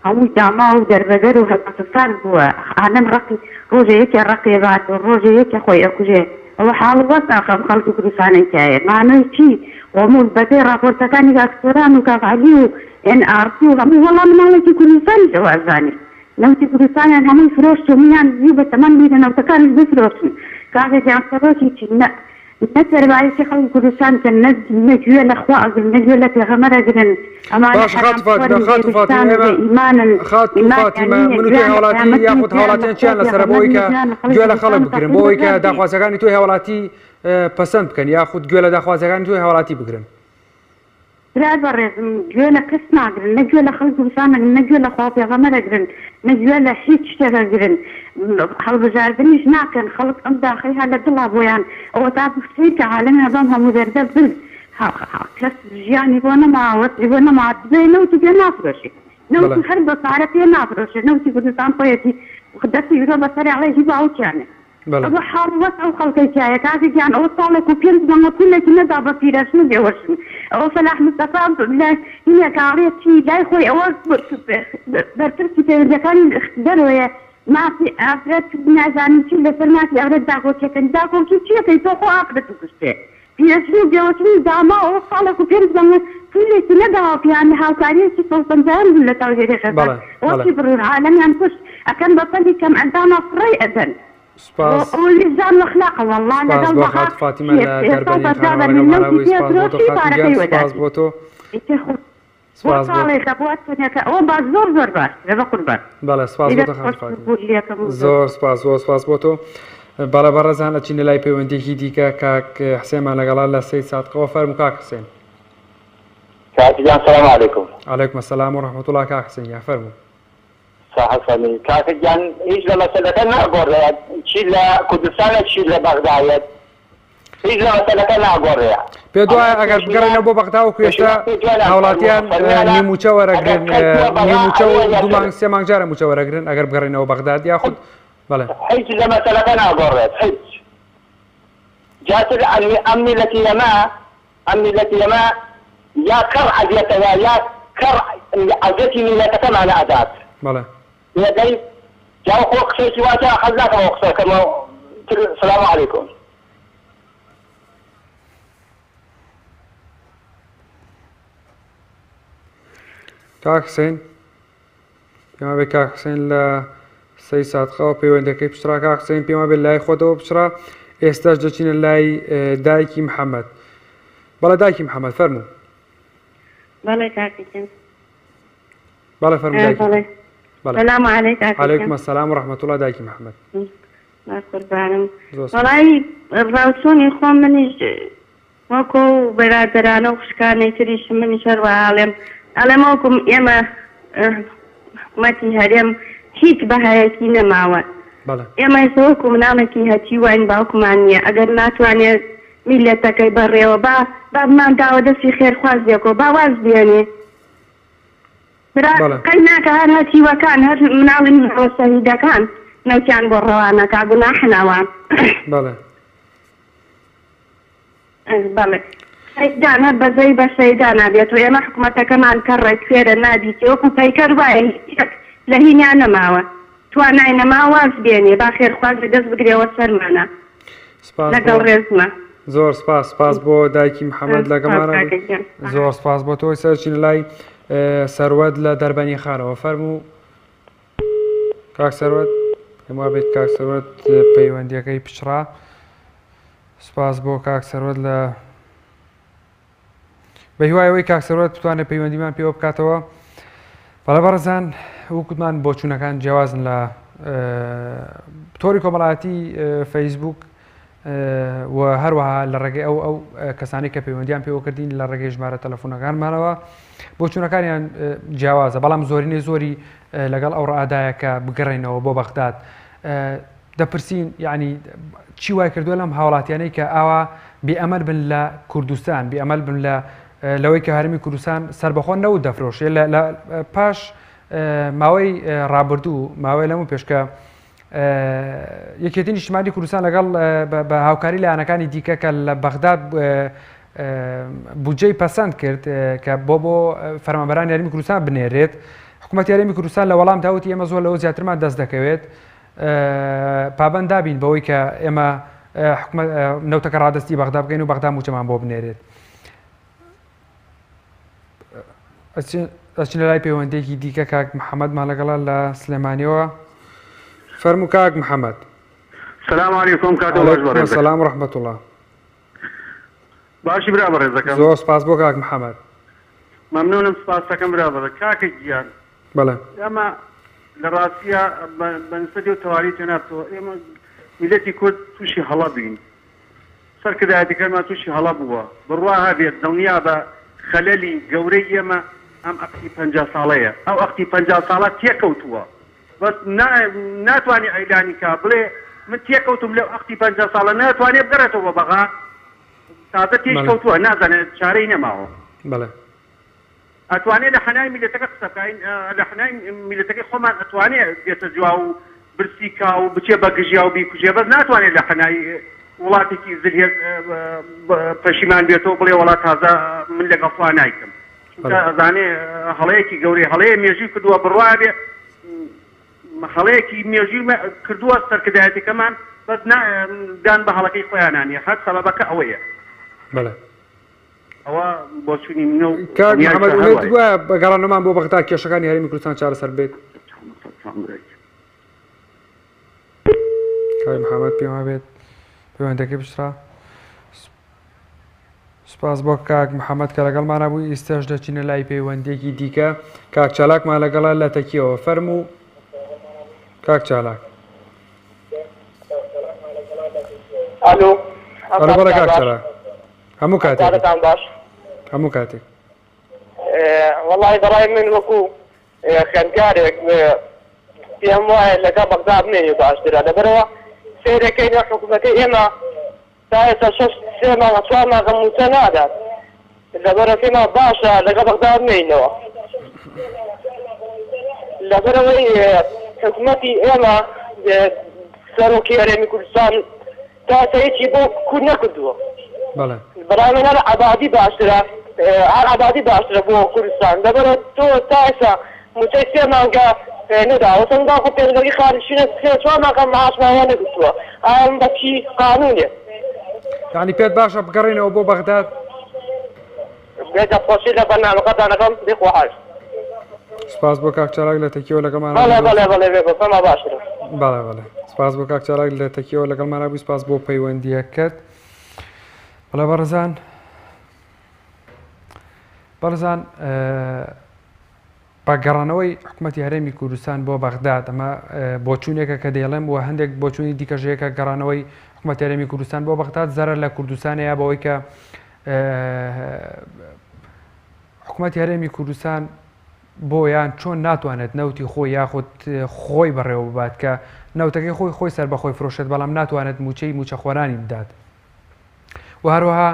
[SPEAKER 6] هەموو داما و دەربەدەر و هەڵقەسەسان بووە. عالەم ڕقی ڕۆژەیەکێ ڕقێ بات و ڕۆژەیەکێ خۆی ئەکوژێ. ئەوە حاڵ وەستا خەم خەڵکی کوردستانێکایە مانەوەی چی وەمول بەدەی راپۆرتەکانی گاکتۆران و کاکعەلی و NRC و هەموو وەڵام مناڵێکی کوردستانی جەوازانی نەوتی کوردستانیان هەمووی فرۆشت و میان زیو بە تەمەن بیرە نەوتەکانی بفرۆشن. کاکێکیان سەرۆکی چی نەسەربایەتی خەڵکی کوردستان کە نەگوێ لە خوا ئەگرن نەگوێ لە پێغەمبەر ئەگرن.
[SPEAKER 1] باش خات و فاتیمە من و توی هاوڵاتی یاخود هاوڵاتیان چیان لەسەرە بۆی کە گوێ لە خەڵک بگرن بۆی کە داخوازەکانی توی هاوڵاتی پەسەند بکەن یاخود گوێ لە داخوازەکانی توی هاوڵاتی بگرن.
[SPEAKER 6] برای بەڕێزم گوێ لە کەس ناگرن نەگوێ لە خەڵکی کوردستانە نەگوێ لە خوا پێغەمبەر ئەگرن نەگوێ لە هیچ شتێکەگرن هەڵبژاردنیش ناکەن. خەڵک ئەم داخەی هە لە دڵا بۆیان ئەوە تا بفتەی کە عالەمی بەم هەموو دەردە بن کەس ژیانی بۆ نەماوەتی بۆ نەمات بێ نەوتی پێ نافرۆشی نەوتی هەر بە پارە پێ نافرۆشێ نەوتی کوردستان خۆیەتی دەستی یورۆ بەسەری عەڵەیهی باوکیانێ. ئەوە حاڵ وەس ئەو خەڵکەیکایە کاتێکیان ئەوە ساڵێک و 5 مانگە پولێکی نەدا بە پیرەشن بێوەشن. ئەوە فەلاح مستەفا هینە کاڕێتی لای خۆی ئەوە بەرپرسی پەیوەندیەکانی دەرەوەیە مافی ئافرەت نازانم چی لەسەر مافی ئەورەت داگۆکیەکەن داگۆکی چیەکەی تۆ خۆ ئافرەت و کوشتێ پیرەشن و بێوەشنی داما ئەوە ساڵێک و 5 مانگە پولێکی نەداوە پیانە هاوکاریەکی 150 بوون لە تاوژێری خەبەر ئەوەی بڕون عالەمیان کوشت ئەکەن بە پەلی کەم ئەندامە فڕی ئەدەن.
[SPEAKER 1] سپاس
[SPEAKER 6] ولزان اخلاق والله
[SPEAKER 1] سپاس بۆ خات فاتیمە لە دەربەنی خانەوە لەگەڵمانەوەی سپاس بۆ تۆ سپاس بۆ
[SPEAKER 6] ئەوە باش زۆر زۆر باش لەبە قوربان.
[SPEAKER 1] بەڵێ سپاس بۆ تۆ خات فاتیمە زۆر سپاس بۆ تۆ. بەڵێ بەڕێزان ئەچینە لای پەیوەندێکی دیکە کاک حسێنمان لەگەڵا لە سەید سادقەوە. فەرموو کاک حسێن.
[SPEAKER 2] کاکجان سلام علیکم.
[SPEAKER 1] عەلەیکوم السلام وڕەحمەتوڵڵا کاک حسێن یا فەرموو.
[SPEAKER 2] صحفني كاكجان ايش لما سلكنا اقرا شي لا كردستان شي لا بغداد ايش لما سلكنا اقرا
[SPEAKER 1] پێ دوایە ئەگەر بگەڕێنە بۆ بەغدا و کوێشتا هاوڵاتیان نیموچە وەرەگرن نیموچە و 2 مانگ 3 مانگ جارە موچە وەرەگرن ئەگەر بگەڕێنەوە بەغداد یاخود بەڵێ
[SPEAKER 2] حيث لما سلكنا اقرا حيث جات امني التي يما يا كرع يا كرع عزتي لا تتم على ادات
[SPEAKER 1] بەڵێ
[SPEAKER 2] يدي جاو خوك سيسي واجا أخذناك وقصة كما السلام عليكم.
[SPEAKER 1] کاک حسێن پێما بێ کاک حسێن لە سەی ساتقەوە پەیوەندەکەی پشترا کاک حوسێن پێما بێت لای خۆتەوە پشرا ئێستاش دەچینە لای دایکی محەممەد بەڵە دایکی محەممەد فەرموو
[SPEAKER 6] بەڵێ کاکەکەم
[SPEAKER 1] بەڵێ فەرموو
[SPEAKER 6] سلام
[SPEAKER 1] عەلەیکوم ئەسسەلام و ڕەحمەتوڵڵا دایکی محەممەد
[SPEAKER 6] قوربانم وەڵی ڕاوچۆنی خۆم منیش وەکو بەرادەرانە و خوشکانەی تریش منیش هەروەهاڵێم ئەڵێم وەکوم ئێمە حکوومەتی هەرێم هیچ بەهایەتی نەماوە ئێمە وەکو مناڵێکی هەتی واین باوکمان نییە ئەگەر ناتوانێت میلەتەکەی بەڕێوە بابمان داوە دەستی خێرخوازیەکەەوە باواز بێنێ قەی ناکە هەر هەتیوەکان هەر مناڵی منەوە سەهیدەکان نەوتیان بۆ ڕەوانەکە گوناحناوان بەڵێ سەیدان هەر بەزەی بە سەیدان نابێت و ئێمە حکوومەتەکەمان کەڕێک کوێرە نابیتی وەکو پەیکەر وایە لە هینیان نەماوە توانای نەما واز بێنێ با خێرخوازی دەست بگرێەوە سەرمانە لەگەڵ ڕێزمە
[SPEAKER 1] زۆر سپاس بۆ دایکی محەممەد لەگەمانە زۆر سپاس بۆ تۆی سەرچین لای سەروەت لە دەربەنی خانەوە فەرموو کاک سەروەت هەموا بێت کاک سەروەت پەیوەندیەکەی پچڕا سپاس بۆ کاک سەروەت لە بە هیوایەوەی کاک سەروەت بتوانێت پەیوەندیمان پێوە بکاتەوە بەڵێ بەڕێزان وەکوتمان بۆچوونەکان جیاوازن لە تۆری کۆمەڵایەتی فەیسبوک و هەروەها لە ڕێگەی ئەو کەسانی کە پەیوەندیان پێوە کردین لە ڕێگەی ژمارە تەلەفۆنەکانمانەوە بۆچوونەکانیان جیاوازە بەڵام زۆرینەی زۆری لەگەڵ ئەو ڕائدایە کە بگەڕێنەوە بۆ بەغداد دەپرسین یعنی چی وای کردووە لەم هاوڵاتیانەی کە ئاوا بێئەمەل بن لە کوردستان بێئەمەل بن لەوەی کە هەرمی کوردستان سەربەخۆ نەوت دەفرۆشێ لە پاش ماوەی ڕابردوو ماوەی لەمو پێشکە یەکێتی نیشتیمانی کوردستان لەگەڵ بە هاوکاری لایەنەکانی دیکە کە لە بەغداد بودجەی پەسەند کرد کە بۆ فەرمانبەرانی یاریمی کوردستان بنێرێت حکوومەتی یاریمی کوردستان لە وەڵام داوتی ئێمە زۆر لەوە زیاترمان دەست دەکەوێت پابەند دابین بەوەی کە ئێمە نەوتەکە ڕادستی بەغدا بکەین و بەغدا موچەمان بۆ بنێرێت ئەچین لە لای پەیوەندێکی دیکە کاک محەممەدمان لەگەڵا لە سلێمانیەوە فەرموو کاک محەممەد
[SPEAKER 7] سلام علیکم کاتۆ
[SPEAKER 1] سلام و ڕەحمەتوڵڵا
[SPEAKER 7] باشی برا بەڕێزەکەم
[SPEAKER 1] زۆر سپاس بۆ کاک محەممەد
[SPEAKER 7] مەمنونم سپاس دەکەم برا بەڕێ کاکە گیان
[SPEAKER 1] بەڵێ
[SPEAKER 7] ئێمە لە ڕاستیە بەنسەدی و تەواوی تێناتەوە ئێمە میلەتی کورد تووشی هەڵە بین سەرکردایەتەکەمان تووشی هەڵە بووە بڕوا هەبێت دڵنیا بە خەلەلی گەورەی ئێمە ئەم ئەقتی 50 ساڵەیە ئەو ئەقتی 50 ساڵە تێکەوتووە بەس ناتوانێت ئەیلانی کا بڵێ من تێکەوتم لەو ئەقتی 50 ساڵە ناتوانێت بگەڕێتەوە بەغا تازە تێش کەوتووە نازانێت چارەی نەماوە
[SPEAKER 1] بەڵێ
[SPEAKER 7] ئەتوانێت لە حەنای میلەتەکە قسەکەین لە حەنای میلەتەکەی خۆمان ئەتوانێت بێتە جوا و برسی کا و بچێ بە گژیا و بیکوژێ بەس ناتوانێت لە حەنای وڵاتێکی زلهێز پەشیمان بێتەوە بڵێ وڵات تازە من لەگەڵ فڵان نایکەم چونکە ئەزانێ هەڵەیەکی گەورەی هەڵەیە مێژووی کردووە بڕوا بێ هەڵەیەکی مێژووی کردووە سەرکردایەتەکەمان بەس دان بە هەڵەکەی خۆیانانیە هەر سەبەبەکە ئەوەیە
[SPEAKER 1] بەڵێ
[SPEAKER 7] ئەوە بۆچوونی منە و
[SPEAKER 1] کاک محەممەد وێت وایە بەگەڕانەمان بۆ بەغدا کێشەکانی هەرمی کوردستان چارەسەر بێت کاک محەممەد پێما بێت پەیوەندەکەی بشرا سپاس بۆ کاک محەممەد کە لەگەڵمانە بووی ئێستاش دەچینە لای پەیوەندێکی دیکە کاک چالاکمان لەگەڵا لە تەکیەوە فەرموو کاک چالاک
[SPEAKER 4] ئالۆ
[SPEAKER 1] بەڵێ کاک چالاک هەموو کاتێک هەموو کاتێک
[SPEAKER 4] وەڵی بەڕای من وەکو خوێندکارێک پێم وایە لەگە بەغدا بمێنێ باشترە لەبەرەوە سیرەکەی حکوومەتەکەی ئێمە تا ئێستا 6 مانگە 4 مانگە موچە نادات لەبەرە پێما باشە لەگە بەغدا بمێنەوە لەبەرەوەی حکوومەتی ئێمە سەرۆکی هەرێمی کوردستان تا هیچی بۆ کورد نەکردووە بەڵام من هەر عەبادی باشترە هەر عەبادی باشترە بۆ کوردستان لەبەرە تۆ تا ئێستا موچەی 3 مانگە نەداوە چەندان خۆ پێشبەری خارجچینە 4 مانگە ماچماوە نەگرتووە ئەم بەچی قانونێ
[SPEAKER 1] یعنی پێت باشە بگەڕێنەوە بۆ بەغداد
[SPEAKER 4] بێتە خۆشی لە بەرنامەکەتانەکەم بێ خۆحاش
[SPEAKER 1] سپاس بۆ کاک چالاک لە تەکیەوە لەگەڵمان
[SPEAKER 4] بەڵێ بەڵێ بەڵێ بێ بەفەما باشترە
[SPEAKER 1] بەڵێ بەڵێ سپاس بۆ کاک چالاک لە تەکیەوە لەگەڵمانە بووی سپاس بۆ پەیوەندیەکەت بەڵێ بەڕزان باگەڕانەوەی حکوومەتی هەرێمی کوردستان بۆ بەغداد ئەمە بۆچوونێکە کە دێڵێم و هەندێک بۆچوونی دیکەژەیەکە گەڕانەوەی حکوومەتی هەرێمی کوردستان بۆ بەغداد زەرە لە کوردستانەیە بەوەی کە حکوومەتی هەرێمی کوردستان بۆیان چۆن ناتوانێت نەوتی خۆی یاخود خۆی بەڕێوە ببات کە نەوتەکەی خۆی سەر بەخۆی فرۆشێت بەڵام ناتوانێت موچە خۆرانی بدات و هەروەها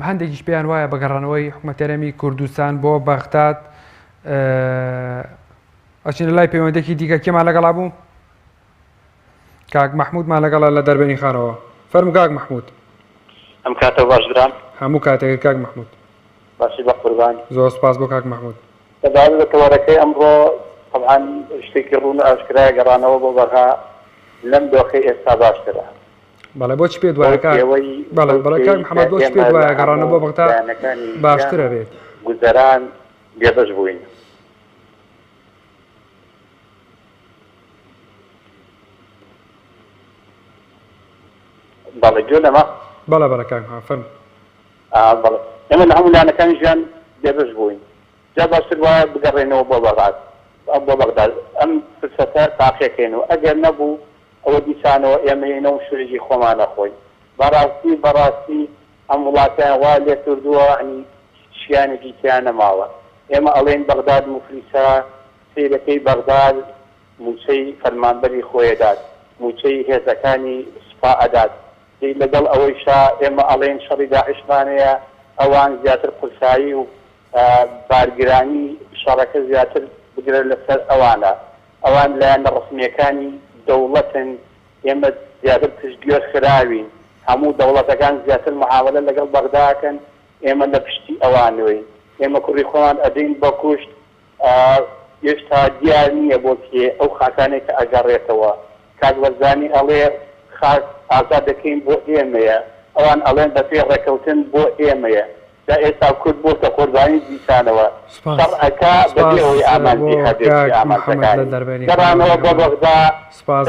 [SPEAKER 1] هەندێکیش پێیان وایە بەگەڕانەوەی حکوومەتی هەرێمی کوردستان بۆ بەغداد ئەچینە لای پەیوەندێکی دیکە کێمان لەگەڵا بوو کاک مەحموودمان لەگەڵا لە دەربەنی خانەوە فەرموو کاک مەحموود
[SPEAKER 8] ئەم کاتە باشدران
[SPEAKER 1] هەموو کاتێک کاک مەحموود
[SPEAKER 8] باشی بە قوربان
[SPEAKER 1] زۆر سپاس بۆ کاک مەحموود
[SPEAKER 8] بەداوام لە تەوارەکەی ئەمڕۆ طبعاً شتێکی ڕوون ئاشکرای گەڕانەوە بۆ بەغا لەم دۆخەی ئێستا باشترە
[SPEAKER 1] بەڵێ بۆچی پێ دوایە بەڵێ کاک محەممەد بۆچی پێ دوایە گەڕانەوە بۆ بەغدا باشترە بێت
[SPEAKER 8] گوزەران بێبەش بووین بەڵێ گوێ لەمە
[SPEAKER 1] بەڵێ کاک محەممەد فەرموو
[SPEAKER 8] بەڵێ ئێمە لە هەموو لایەنەکانی ژیان بێبەش بووین جا باشتر وایە بگەڕێنەوە بۆ بەغداد ئەم فرسەتە تاقیەکەینەوە ئەگەر نەبوو ئەوە دیسانەوە ئێمەینەوە شوێژی خۆمانە خۆی بەڕاستی ئەم وڵاتیان وا لێ کردووە ئەنی شیانێکی تیان نەماوە ئێمە ئەڵێن بەغداد مفلیسە سیرەکەی بەغداد موچەی فەرمانبەری خۆیەدات موچەی هێزەکانی سوپا ئەدات لەگەڵ ئەوەیشا ئێمە ئەڵێن شەڕی داعشمانەیە ئەوان زیاتر قورسایی و بارگرانی شەڕەکە زیاتر بگرە لەسەر ئەوانە ئەوان لایەنە ڕسمیەکانی دەوڵەتن ئێمە زیاتر پشتگوێ خراوین هەموو دەوڵەتەکان زیاتر معاوەلە لەگەڵ بەغداکەن ئێمە لە پشتی ئەوانەوەی ئێمە کوڕی خۆمان ئەدەین بە کوشت هێشتا دیار نییە بۆ کێ ئەو خاکانێک کە ئەگەڕێتەوە کاک وەرزانی ئەڵێ خاک ئازاد دەکەین بۆ ئێمەیە ئەوان ئەڵێن بە پێ ڕێکەوتن بۆ ئێمەیە دا ئێستا کورد بۆتە قوربانی دیسانەوە شەڕعەکە بەبێەوەی ئامانجی هەبێت ئامانجەکانی گەڕانەوە بۆ بەغدا
[SPEAKER 1] سپاس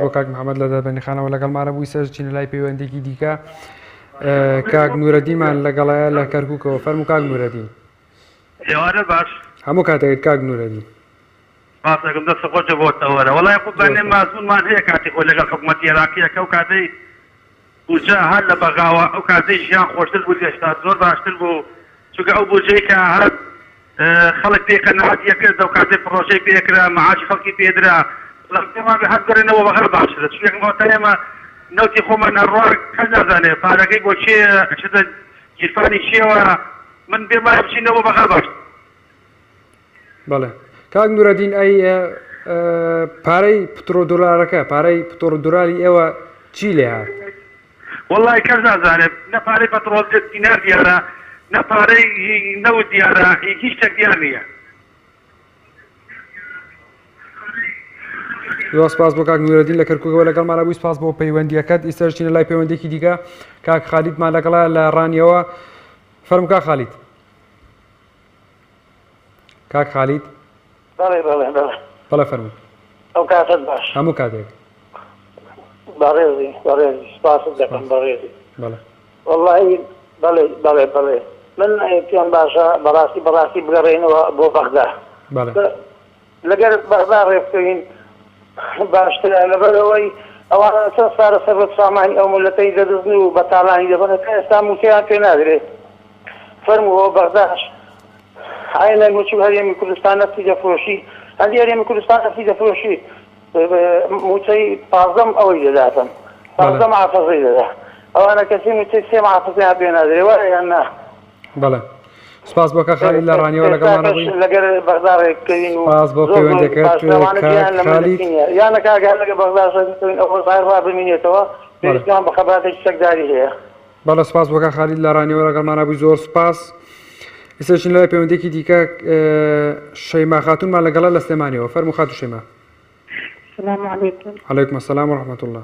[SPEAKER 1] بۆ کاک محەممەد لە دەربەنی خانەوە لەگەڵمانە بووی سەرچینە لای پەیوەندێکی دیکە کاک نورەدیمان لەگەڵایە لە کەرکووکەوە فەرموو کاک نورەدین
[SPEAKER 7] ئێوارە باش
[SPEAKER 1] هەموو کاتێک کاک نورەدین
[SPEAKER 7] باسەکەم دەستە خۆشە بۆتەوەرە وەڵای قوربانێ مازمونمان هەیە کاتی خۆ لەگەڵ حکوومەتی عێراقیەکە و کاتەی بوجە هەر لە بەغاوە ئەو کاتەی ژیان خۆشتر بوو گەشتا زۆر باشتر بوو چونکە ئەو بوجەی کە هەر خەڵک پێکەنەعەتیە کردە و کاتێک پرۆژەی پێکرا مەعاشی خەڵکی پێدرا پێمان هەر گەڕێنەوە بەغەر باشترە چونکە ئێمە نەوتی خۆمان ئەڕوا کەس نازانێ پارەکەی بۆ چێ چتە گیرفانی چیەوە من بێمە بچینەوە بەغەر باشتر
[SPEAKER 1] بەڵێ کاک نورەدین ئەی پارەی پترۆ دۆلارەکە پارەی پتۆڕ دۆلاری ئێوە چی لێ هات
[SPEAKER 7] والله کەس نازانێت نە پارەی پەترۆل دینار دیارە نە پارەی نەوت دیارە هیچ شتێک دیار نییە
[SPEAKER 1] زۆر سپاس بۆ کاک نورەدین لە کەرکووکەوە لەگەڵمانە بووی سپاس بۆ پەیوەندیەکەت ئیستا چینە لای پەیوەندێکی دیکە کاک خالیدمان لەگەڵا لە ڕانیەوە فەرموو کاک خالید کاک خالید بەڵێ فەرموو
[SPEAKER 2] ئەو کاتت باش
[SPEAKER 1] هەموو کاتێک
[SPEAKER 2] بەڕێزی سپاست دەکەم بەڕێزی
[SPEAKER 1] بەڵێ
[SPEAKER 2] وەڵڵی بەڵێ من پێم باشە بەڕاستی بگەڕێنەوە بۆ بەغدا لەگەر بەغدا ڕێبکەین باشترە لەبەرەوەی ئەوان چەند سارە سەربەت سامانی ئەو ملەتەی دەدەزن و بەتاڵانی دەبنەکە ئێستا موچەیان پێ نادرێت فەرمووەوە بەغداش عینە موچی هەرێمی کوردستان نەفتی دەفرۆشی هەندی هەرێمی کوردستان نەفتی دەفرۆشی موچەی پازدەم ئەوەی دەداتن پازدەم محافەزەی دەدا ئەوانە کەسی موچەی سێ محافەزەیان پێ نادرێت وایە یان نا
[SPEAKER 1] بەڵێ سپاس بۆ کاک خالید لە ڕانیەوە لەگەڵمانە بووی
[SPEAKER 2] لەگەر بەغدا ڕێککەوین و
[SPEAKER 1] سپاس بۆ پەیوەندەکەت کاک خالید
[SPEAKER 2] یانە کاگەر لەگە بەغدا ڕێککەوین ئەوە زایڕوا بمینێتەوە پێویستمان بە خەباتێکی سەکداری هەیە
[SPEAKER 1] بەڵێ سپاس بۆ کاک خالید لە ڕانیەوە لەگەڵمانە بووی زۆر سپاس ئێستاچین لای پەیوەندێکی دیکە شەیما خاتونمان لەگەڵا لە سلێمانیەوە فەرموو خاتوو شەیما
[SPEAKER 6] السلام عليكم.
[SPEAKER 1] عليكم السلام ورحمة الله.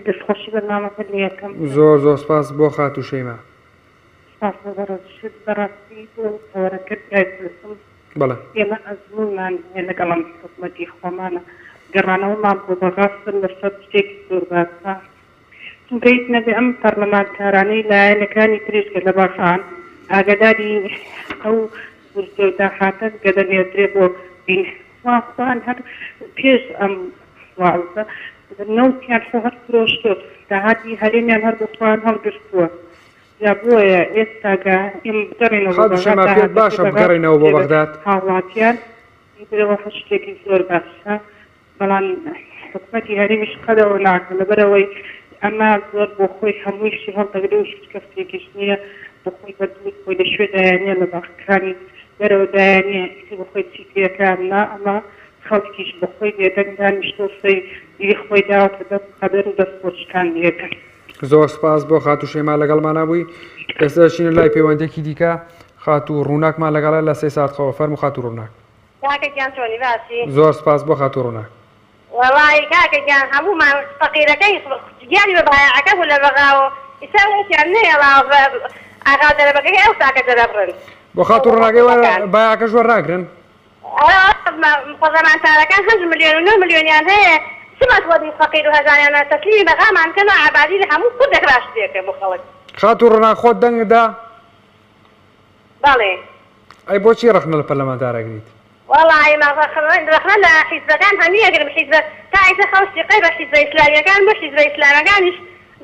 [SPEAKER 6] دەستخۆشی بەرنامەکە لێ یەکەم
[SPEAKER 1] زۆر سپاس بۆ خاتوو شەیما
[SPEAKER 6] سپاس بەڕێز شت بەڕاستی بۆ هەوارەکەت برای پرسم
[SPEAKER 1] بەڵێ
[SPEAKER 9] ئێمە ئەزمونمان لەگەڵم حکومەتی خۆمانە گەڕانەوەمان بۆ بەڕاستن لە سەر شتێکی زۆر باشە چونکەیت نەبێ ئەم پەرلەمانتارانەی لایەنەکانی تریشکە لە باشان ئاگداری ئەو داهاتە کە دەنێدرێ بۆ بینوان هەر پێش ئەم واڵزە نەوتیان خۆ هەر فرۆشتۆ داهاتی هەرێمیان هەر بخوان هەڵگرتووە یا بۆیە ئێستاگە ئێم بگەڕێنەوە
[SPEAKER 1] باشە بگەڕێنەوە بۆ بەغداد
[SPEAKER 9] هاوڵاتیان برەوە شتێکی زۆر باشە بەڵام حکومەتی هەرێمیش قەدەوە ناکە لەبەرەوەی ئەمە زۆر بۆ خۆی هەموویشی هەڵدەگرێ و هیچ کەسێکیش نییە بۆ خۆی بەدووت خۆی لە شوێ دایانە لە باخەکانی دەرەوە دایانە بۆ خۆی چیکەکان نا ئەمە خەڵکیش بە خۆی دێدەنگدان شتۆسەی دیری خۆی داوەتە دەست قەدەر و دەست خۆشکان دێتن
[SPEAKER 1] زۆر سپاس بۆ خاتو شێما لەگەڵمانە بووی ئێستا چینە لای پەیوەندێکی دیکە خاتو ڕووناکمان لەگەڵە لە سێ ساعتەوە فەرموو خاتو ڕووناک
[SPEAKER 10] کاکەگیان چۆنی باسی
[SPEAKER 1] زۆر سپاس بۆ خاتو ڕووناک
[SPEAKER 10] وەڵی کاکەگیان هەموومان فەقیرەکەی گیانی بە بایعەکە بوو لە بەغاوە ئیساوەتیان نەیەڵا ئاغا دەرەبەکەی ئەو ساکە دەرەبڕن
[SPEAKER 1] بۆ خاتو ڕووناکەی بایعەکە ژوەر ناگرن
[SPEAKER 10] خۆزەمانتارەکان 5 ملیۆن و 9 ملیۆنیان هەیە سمەت وەدی فەقیر و هەزانیانە تەسلیمی بەغامان کەن و عەبادی لە هەموو کوردێک ڕاشتێکە بۆ خەڵک
[SPEAKER 1] خاتو ڕووناک خۆت دەنگدا
[SPEAKER 10] بەڵێ
[SPEAKER 1] ئەی بۆچی ڕەخنە لە پەرلەمانتارەگریت
[SPEAKER 10] والله ما رخنا لا حزب كان هنيه قرب حزب تاعي خوشي قيبه حزب اسلامي كان مش حزب اسلامي كانش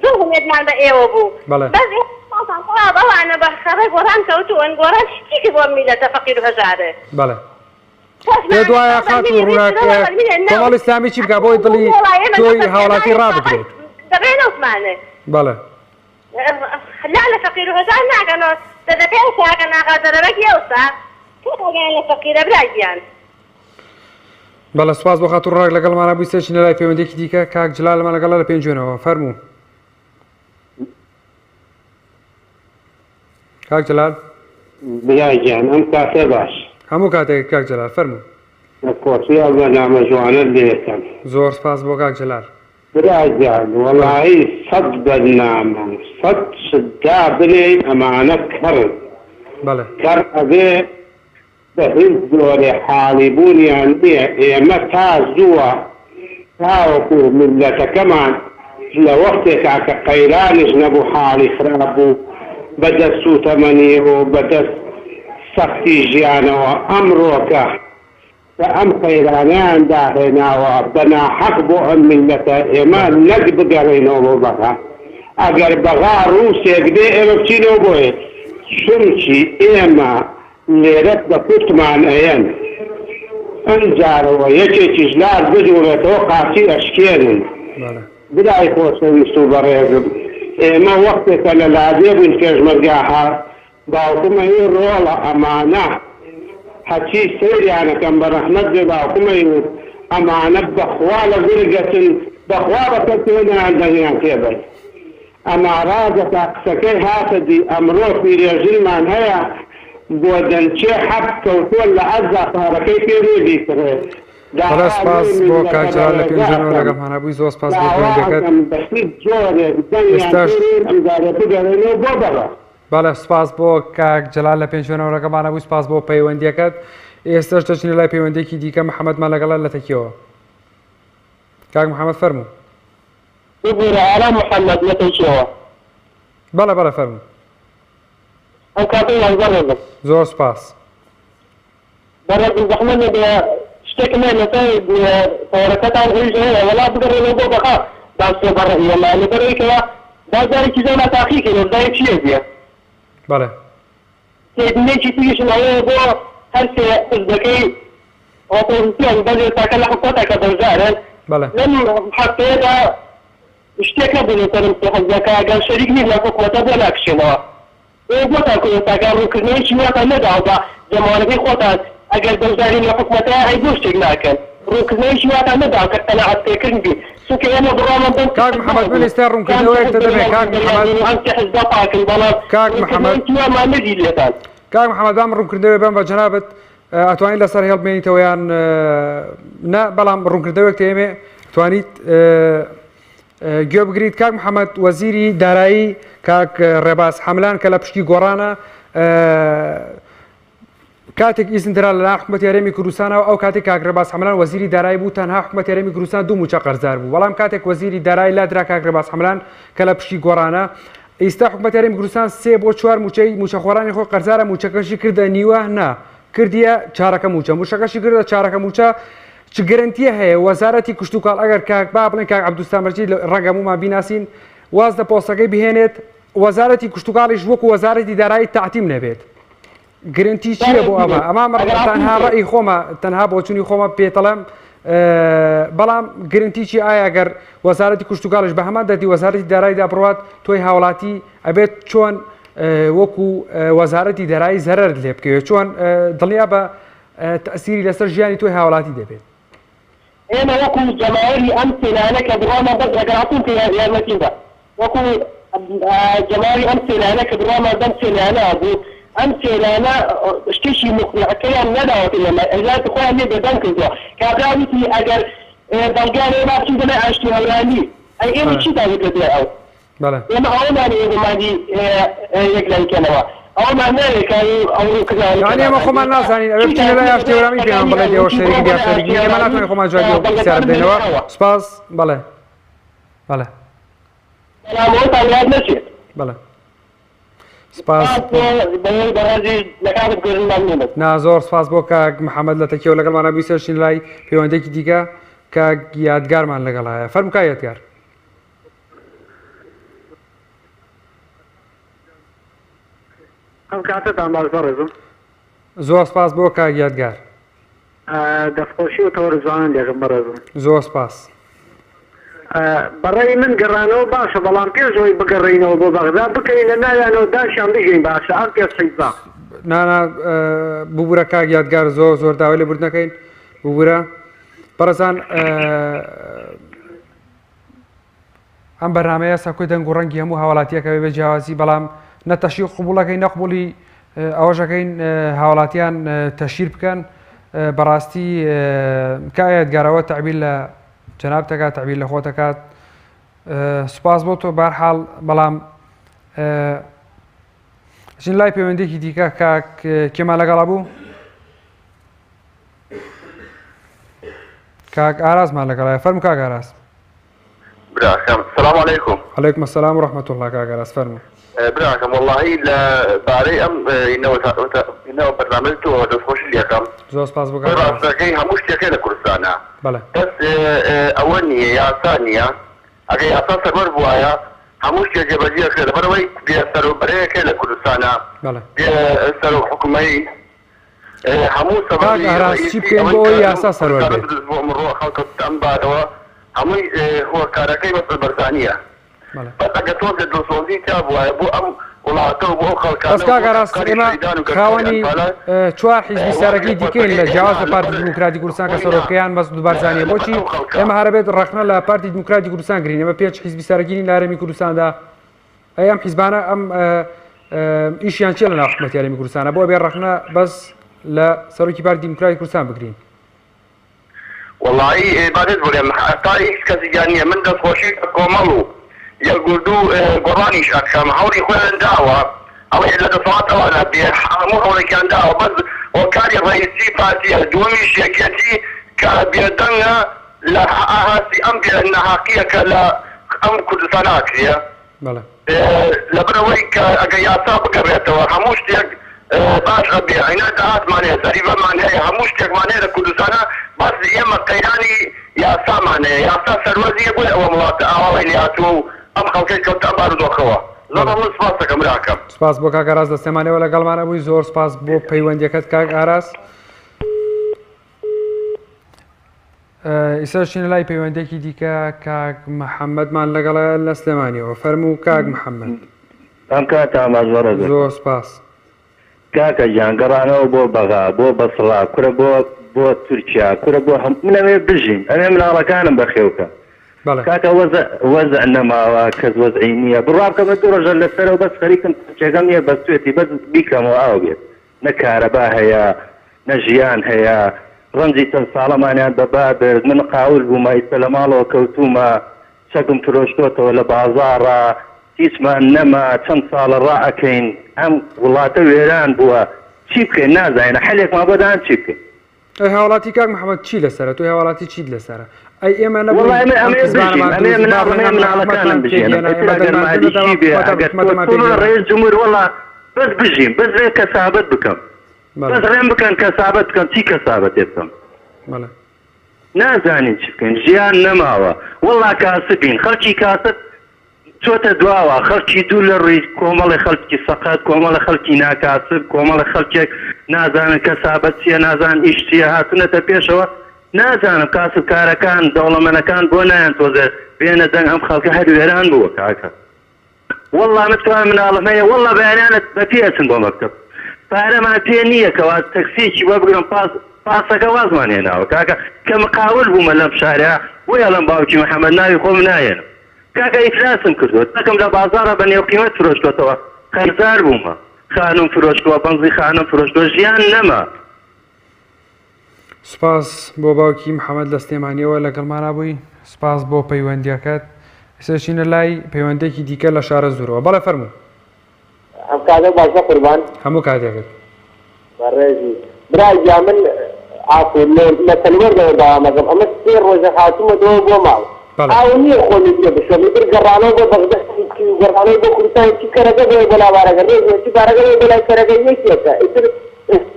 [SPEAKER 10] زوهم يدمان بايو بو بس طبعا انا بخرج وران كوتو ان وران شتيكي بو ميله تفقير هزاره
[SPEAKER 1] بله دوای خاتو ڕووناک کۆمەڵ ئیسلامی چی بکە بۆی دڵی تۆی هاوڵاتی ڕابگرێت
[SPEAKER 10] دەبێنە عوسمانێ
[SPEAKER 1] بەڵێ
[SPEAKER 10] لا لە فەقیر و هەزار ناگەنەوە دەدەپێن ساکە ناغادەرەبەکی ئەوسا تۆگەیان لە فەقیرە برایگیان
[SPEAKER 1] بەڵێ سوپاس بۆ خاتو ڕووناک لەگەڵمانە بووی سێچینە لای پەیوەندێکی دیکە کاک جلالمان لەگەڵە لە پێنجێنەوە فەرموو کاک جلال
[SPEAKER 11] برایگیان ئەم کاتە باش
[SPEAKER 1] هەموو کاتێک کاک جلال فەرموو
[SPEAKER 11] کۆرسیا بەنامە جوانە لێتم
[SPEAKER 1] زۆر سپاس بۆ کاک جلال
[SPEAKER 11] برایگیان وەڵایی 100 بەرنامە 100 شدا بنێ ئەمانە کەڕن
[SPEAKER 1] بەڵێ
[SPEAKER 11] کەڕ ئەبێ بە هیچ جۆرێ حاڵی بوونیان نییە ئێمە تا زووە تاوەکو ملەتەکەمان لە وەختێکا کە قەیرانیش نەبوو حاڵی خراپ بوو بەدەست و تەمەنیەوە بەدەست سەختی ژیانەوە ئەمڕۆکە کە ئەم قەیرانیان داهێناوە بەناحەق بۆ ئەم ملەتە ئێمە نەک بگەڕێنەوە بۆ بەغا ئەگەر بەغا ڕووسێک دێ ئێمە بچینەوە بۆیە چونکی ئێمە لێرەت بە کوتمان ئەیەن ئەمجارەوە یەکێکیش لار بجوڵێتەوە قاچی ئەشکێنن برای خۆشەویست و بەڕێزم ئێمە وەختێکە لە لادێ بووین پێشمەرگاها باوکمەی ڕۆڵە ئەمانە هەچی سەیریانەکەم بە ڕەحمەت بێ باوکمەی و ئەمانە بەخوا لە گرگەتن بەخوا بەکەتێنیان دەنیان پێبن ئەما ڕازە تا قسەکەی هاتەدی ئەمڕۆ پیرێژنمان هەیە بۆ دەنچێ حەب کەوتووە لە ئەزا پارەکەی پێرێدی کرێت
[SPEAKER 1] بەڵێ سپاس بۆ کاک جلال لە پێنجێنەوە لەگەڵمانە بووی زۆر سپاس بۆ پەیوەندەکەت بەڵێ سپاس بۆ کاک جلال لە پێنجێنەوە لەگەڵمانە بووی سپاس بۆ پەیوەندیەکەت ئێستاش دەچینە لای پەیوەندێکی دیکە محەممەدمان لەگەڵە لە تەکیەوە کاک محەممەد فەرموو
[SPEAKER 8] محەممەد لە تەکیەوە
[SPEAKER 1] بەڵێ بەڵێ فەرموو
[SPEAKER 8] ئەو کاتەی
[SPEAKER 1] زۆر سپاس
[SPEAKER 8] بەڕێزم زەحمەت نەبێ شتێکم هەیە لەسەر تەوەرەکەتان هێژ هەیە وەڵا بگەڕێنەوە بۆ بەخا باستێ بەڕێیەمە لەبەرەوەیکەوە بازارێکی زۆر تاقیکەین وەردای چیە بێ
[SPEAKER 1] بەڵێ
[SPEAKER 8] تێبینێکی تریشم ئەوەیە بۆ هەر سێ حزبەکەی ئۆپۆزیسیۆن بەجێ تاکە لە حکومەتەکە بەشدارن لەم هەفتەیەدا شتێک نەبوو لەسەرم سێ حزبەکە ئەگەر شەریک نین لە حکومەتە بۆ ناکشێنەوە بۆ تاکۆتاکە ڕووکردنەوەیکی واتان نەداوە بە جەماوەتەکەی خۆتان ئەگەر بەشداری لە حکومەتە هەی بۆ شتێک ناکەن ڕووکردنەوەیکی واتان نەداوە کە تەنەعەت پێکردن بی چونکە ئێمە بڕامە بن
[SPEAKER 1] کاک محەممەد من ئێستا ڕوونکردنەوەیەک دەدەبێت کاک محەممەد
[SPEAKER 8] حزبە پاکن بەڵام
[SPEAKER 1] کاک محەممەد
[SPEAKER 8] مان نەدی لێتان
[SPEAKER 1] کاک محەممەد بام ڕوونکردنەوەی بەم بە جەنابەت ئەتوانیت لەسەر هێڵبمێنیتەوە یان نا بەڵام ڕوونکردنەوەیەک تێمێ توانیت گوێ بگریت کاک محەممەد وەزیری دارایی کاک ڕێباز حەملان کە لە پشتی گۆڕانە کاتێک ئیزندرا لە حکوومەتی هەرێمی کوردستانەوە ئەو کاتێک کاکرەباس حەملان وەزیری دارایی بوو تەنها حکوومەتی هەرێمی کوردستان 2 موچە قەرزدار بوو بەڵام کاتێک وەزیری دارایی لادرا کاکرەباس حەملان کە لە پشتی گۆڕانە ئێستا حکوومەتی هەرێمی کوردستان 3 بۆ 4 موچەخۆرانی خۆی قەرزارە موچەکەشی کردە نیوە نا کردیە چارەکە موچەکەشی کردە چارەکە موچە چ گەرنتیە هەیە وەزارەتی کشت و کاڵ ئەگەر کاک با بڵێن کاک عەبدولستان بەرچی ڕەنگەمومان بیناسین واز لە پۆستەکەی بهێنێت وەزارەتی کشت و کاڵیش وەکو وەزارەتی دارایی تاعتیم نەبێت گرنتی چییە بۆ ئەمە تەنها ڕێی خۆمە تەنها بۆ چوونی خۆمە پێتەڵم بەڵام گرنتی چی ئایا گەر وەزارەتی کشت و کاڵش بە هەمان دەردی وەزارەتی داراییدا بڕوات تۆی هاوڵاتی ئەبێت چۆن وەکو وەزارەتی دارایی زەرەر لێ بکەوێت چۆن دڵنیا بە تەسیری لەسەر ژیانی تۆی هاوڵاتی دەبێت
[SPEAKER 12] ئێمە وەکو جەماوەری ئەم سێلانە کە بڕوامان بەس ئەگەڕاتون کە یارمەتیدا وەکو جەماوەری ئەم سێلانە کە بڕوامان بەم سێلانە بوو ئەم سێلانە شتێکی مقنعەکەیان نەداوەت لەمە ئەجات خۆیان لێ بەدەم کردووە کابرا وتی ئەگەر بەڵگانێ باشی بڵێ ئاشتی هەورانی ئەی ئێمە چی داوێتە دێ ئەو ئێمە ئەوەمان ئێمەمانی یەک لایکەنەوە ئەومان نەوێکانی ئەوڕوو کردیان
[SPEAKER 1] ئێمە خۆمان نازانین ئەوێ بچینە لای ئاشتی هەورانی پێمان بڵێ دێوە شەریکی دیافشەریکی ئێمە ناتوانین خۆمان جوابی پرسیار بدەینەوە سوپاس بەڵێ بەڵێ
[SPEAKER 12] بەڵامەوەتان یاد نەچێت
[SPEAKER 1] بەڵێ سپاس زۆر سپاس بۆ کاک محەممەد لە تەکیەوە لەگەڵمانە بیسەرشین لای پەیوەندێکی دیکە کە یادگارمان لەگەڵ هەیە فەرموو کا یادگار
[SPEAKER 5] ئەم کاتتان باش بەڕێزم
[SPEAKER 1] زۆر سپاس بۆ کاک یادگار
[SPEAKER 5] دەستخۆشی و تەوەر جوانان لێژم بەڕێزم
[SPEAKER 1] زۆر سپاس
[SPEAKER 5] بەڕێی من گەڕانەوە باشە بەڵام پێشەوەی بگەڕێینەوە بۆ بەغدا بکەین لە ناویانەوە داشیان بگەین باشە ئەم پێ سەیزا
[SPEAKER 1] نانا ببوورە کاک یادگار زۆر داوای لێ برد نەکەین ببوورە بەڕێزان ئەم بەرنامەیە سەکۆی دەنگ و ڕەنگی هەموو هاوڵاتیەکە بێ جیاوازی بەڵام نەتەشی قوبوڵەکەی نەقبولی ئەوەشەکەین هاوڵاتیان تەشیر بکەن بەڕاستی کا یادگارەوە تەعبیر لە جەناب تەکات تەعبیر لە خۆ دەکات سوپاس بۆ تۆ بەرحاڵ بەڵام ژین لای پەیوەندێکی دیکە کاک کێمان لەگەڵا بوو کاک ئارازمان لەگەڵایە فەرموو کاک ئاراز
[SPEAKER 13] براکەم سلام عەلەیکوم
[SPEAKER 1] عەلەیکوم ئەسسەلام و ڕەحمەتوڵڵا کاک ئاراز فەرموو
[SPEAKER 13] براکەم وەڵڵاهی لە بارەی ئەم ئینەوە بەرنامەی تۆ دەستخۆشی لێەکەم
[SPEAKER 1] زۆر سپاس بۆ
[SPEAKER 13] ڕاستەکەی هەموو شتێکەکەی لە کوردستانە
[SPEAKER 1] بەڵێ
[SPEAKER 13] بەس ئەوە نییە یاسا نییە ئەگەر یاسا سەربەر بووایە هەموو شتێک جێبەجێ لەبەرەوەی بێ سەرۆبەرەیەکە لە کوردستانە بێ سەرۆ حکومەی هەموو
[SPEAKER 1] سەبەری بکەین بۆ یاسا سەربەر بێت
[SPEAKER 13] ئەمڕۆ خەڵکە ئەم بارەوە هەمووی هۆکارەکەی بەسەر بەرزانیە بەس ئەگەر تۆ لە دڵسۆزی تا بووایە بۆ ئەم وڵاتە بۆ خەڵکانە
[SPEAKER 1] بەس کاک ئاراز ئێمە خاوەنی 4 حیزبی سەرەکی دیکەین لە جیاواز لە پارتی دیموکراتی کوردستان کە سەرۆکەیان بەس دووبارزانیە بۆچی ئێمە هەرەبێت ڕەخنە لە پارتی دیموکراتی کوردستان گرین ئێمە 5 حیزبی سەرەکیین لە هەرێمی کوردستاندا ئەم حیزبانە ئەم ئیشیان چێ لە ناو حکومەتی هەرێمی کوردستانە بۆ بێ ڕەخنە بەس لە سەرۆکی پارتی دیموکراتی کوردستان بگرین
[SPEAKER 13] وەڵڵاهی بادێت بڵێم تا هیچ کەسی نییە من دەستخۆشی کۆمەڵ و یەکگوردو گۆڕانیش ئەکەم هەوری خۆیان داوە ئەوەی لە دەسەڵاتەوەدا بێ هەموو هەوڵێکیان داوە بەس هۆکاری ڕئیسی پارتیە دووەمی شێکێتی کە بێدەنگە لە ئاهاسی ئەم نەحاقیە کە لە ئەم کوردستانە ئاکرێ لەبەرەوەی کە ئەگەر یاسا بگەڕێتەوە هەموو شتێک باش ئەبێ عینە داهاتمان هەیە سەریبەمان هەیە هەموو شتێکمان هەیە لە کوردستانە بەس ئێمە قەیرانی یاسامان هەیە یاسا سەروەزیە بۆی ئەوە وڵاتە ئاواڵی لێهاتووە و ئەم خەڵکەی کەوتە بارودۆخەوە زۆر سپاس دەکەم براکەم
[SPEAKER 1] سپاس بۆ کاک ئاراز دەستێمانەوە لەگەڵمانە بووی زۆر سپاس بۆ پەیوەندیەکەت کاک ئاراز ئیسەرشینە لای پەیوەندێکی دیکە کاک محەممەدمان لەگەڵە لە سلێمانیەوە فەرموو کاک محەممەد
[SPEAKER 14] ئەم کاتە مازوەڕە
[SPEAKER 1] زۆر سپاس
[SPEAKER 14] کاکە گیانگەڕانەوە بۆ بەغا بۆ بەسڵا کورە بۆ تورکیا کورە بۆ هەم منەوێ بژین ئەمێ مناڵەکانم بەخێوکە کاکە وەزع نەماوە کەس وەزعی نییە بڕابکە بە دوو ڕۆژە لەسەرەوە بەس خەریکم چێگەم نییە بەستوێتی بەس بیکەمەوە ئاو بێت نە کارەبا هەیە نە ژیان هەیە ڕەنجی چەند ساڵەمانیان بەبا برد من قاول بوومە ئیسە لە ماڵەوە کەوتومە چەکم فرۆشتۆتەوە لە بازاڕە هیچمان نەما چەند ساڵە ڕائەکەین ئەم وڵاتە وێران بووە چی بکەین نازانێ حلێکمان بۆدان چی بکەین
[SPEAKER 1] ئەی هاوڵاتی کاک محەممەد چی لەسرە توی هاوڵاتی چیت لەسرە ئەی ئێمە
[SPEAKER 14] ڕێز جمهور وەڵا بەس بژیم بەس رێ کەسابەت بکەم بەس ڕێم بکەن کەسابەت بکەم چی کەسابەتێ بکەم نازانین چی بکەین ژیان نەماوە وەڵا کاسبین خەڵکی کاسب چۆتە دواوە خەڵکی دوو لە ڕووی کۆمەڵی خەڵکی سەقەت کۆمەڵە خەڵکی ناکاسب کۆمەڵە خەڵکێک نازانن کەسابەت چییە نازان ئیش چییە هاتونەتە پێشەوە نازانم کاسبکارەکان دەوڵەمەنەکان بۆ نایان تۆزە بێنە دەنگ ئەم خەڵکە هەر وێران بووە کاکە وەڵا متوان مناڵم هەیە وەڵا بەیانیانت بەپێچن بۆ مەکتەب پارەمان پێ نییە کەوا تەکسیێکی وە بگرم پاسەکە وازمان هێناوە کاکە کە مقاول بوومە لەم شارەیە وەڵام باوکی محەممەد ناوی خۆم نایەنم کاکە ئیفلاسم کردووە تەکەم لە بازارە بە نێو قیمەت فرۆشتوەتەوە خەرزار بوومە خانم فرۆشتووە بەنزی خانم فرۆشتووە ژیان نەما
[SPEAKER 1] سپاس بۆ باوکی محەممەد لە سلێمانیەوە لەگەڵمانە بووی سپاس بۆ پەیوەندیەکەت ئێستاچینە لای پەیوەندێکی دیکە لە شارە زۆرەوە بەڵێ فەرموو
[SPEAKER 12] ئەم کاتە باشە قوربان
[SPEAKER 1] هەموو کاتێکت
[SPEAKER 12] بەڕێزی برای من ئافو لە تەلوەردەوە داوامەکەم ئەمە سێ ڕۆژە هاتوومەتەوە بۆ ماڵ ئاو نییە خۆمی پێ بشۆمی تر گەڕانەوە بۆ بەغدەستی گەڕانەوەی بۆ کوردستانی چی کەرەکە بۆ بۆ لاوارەکە ڕێز چی بارەکە بۆ لای کەرەکە یەکێکە ئیتر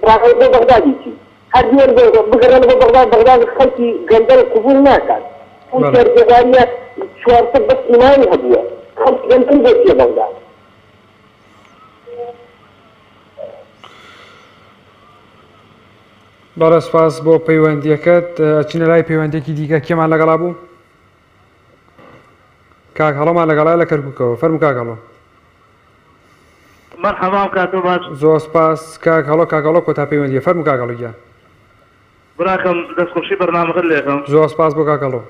[SPEAKER 12] ڕاقەی بۆ بەغدادی چی هەر دوێر بگەڕێن بۆ بەغداد خەڵکی گەندەر قبول ناکات اون جێگاریە چوارسە بەس ئیمانی هەبووە خەڵکی گەندەر بۆ چیە بەغداد
[SPEAKER 1] بەڵێ سپاس بۆ پەیوەندیەکەت چینە لای پەیوەندێکی دیکە کێمان لەگەڵا بوو کاک هەڵۆمان لەگەڵای لە کەرکووکەوە فەرموو کاک هەڵۆ
[SPEAKER 7] مەرحەبا کاتۆ باش
[SPEAKER 1] زۆر سپاس کاک هەڵۆ کاک هەڵۆ کۆتا پەیوەندیە فەرموو کاک هەڵۆ گیان
[SPEAKER 7] براکەم دەستخۆشی بەرنامەکەت لێکەم
[SPEAKER 1] زۆر سپاس بۆ کاک هەڵۆ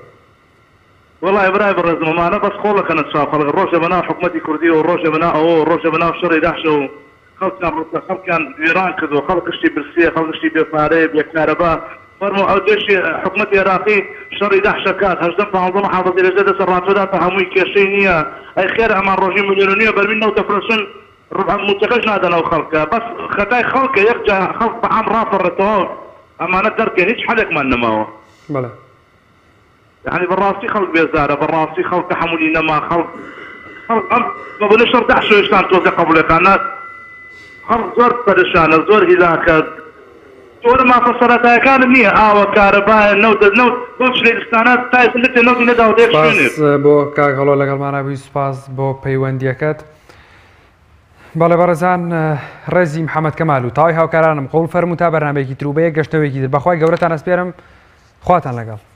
[SPEAKER 7] وەڵای برای بەڕێزمەمانە بەس خۆڵەکەنە چاو خەڵک ڕۆژە بەناو حکومەتی کوردی و ڕۆژە بەناو ئەوە ڕۆژە بەناو شەڕی داعش و خەڵکیان وێران کردو خەڵکشتی برسیە خەڵکشتی بێپارەیە بێکارەبا فەرموو ئەو جێشی حکومەتی عێراقی شەڕی داعشەکات هەژدەم پانزدەم حافەزی لەژێ دەسەر ڕاچۆداتە هەمووی کێشەی نییە ئەی خێر ئەمان ڕۆژی ملیۆن نییە بەرمین نەوتە فرسن موچەکەش نادەنەوە خەڵکە بەس خەتای خەڵکە یەکجا خەڵک بەعام ڕافەڕێتەوە ئەمانە دەرکێن هیچ حەلێکمان نەماوە
[SPEAKER 1] بەڵێ
[SPEAKER 7] يعني بالراسي خلق بيزارة بالراسي خلق تحملي نما خلق أم قبل شهر داعش ويشتان توزع قبل قناة خلق زور برشانة زور هلاكات زور ما فصلتها كان منية وكهرباء نود بوش للستانات تايس اللي نود نداو ديك شنو
[SPEAKER 1] سپاس بۆ کاک هەڵۆ لەگەڵمانە بووی سپاس بۆ پەیوەندیەکەت بەڵێ بەڕێزان ڕێزی محەممەد کەمال و تاوای هاوکارانم قوڵ فەرموو تا بەرنامەیەکی تروبەیە گەشتەوەیەکی تر بەخوای گەورەتان ئەسپێرم خواتان لەگەڵ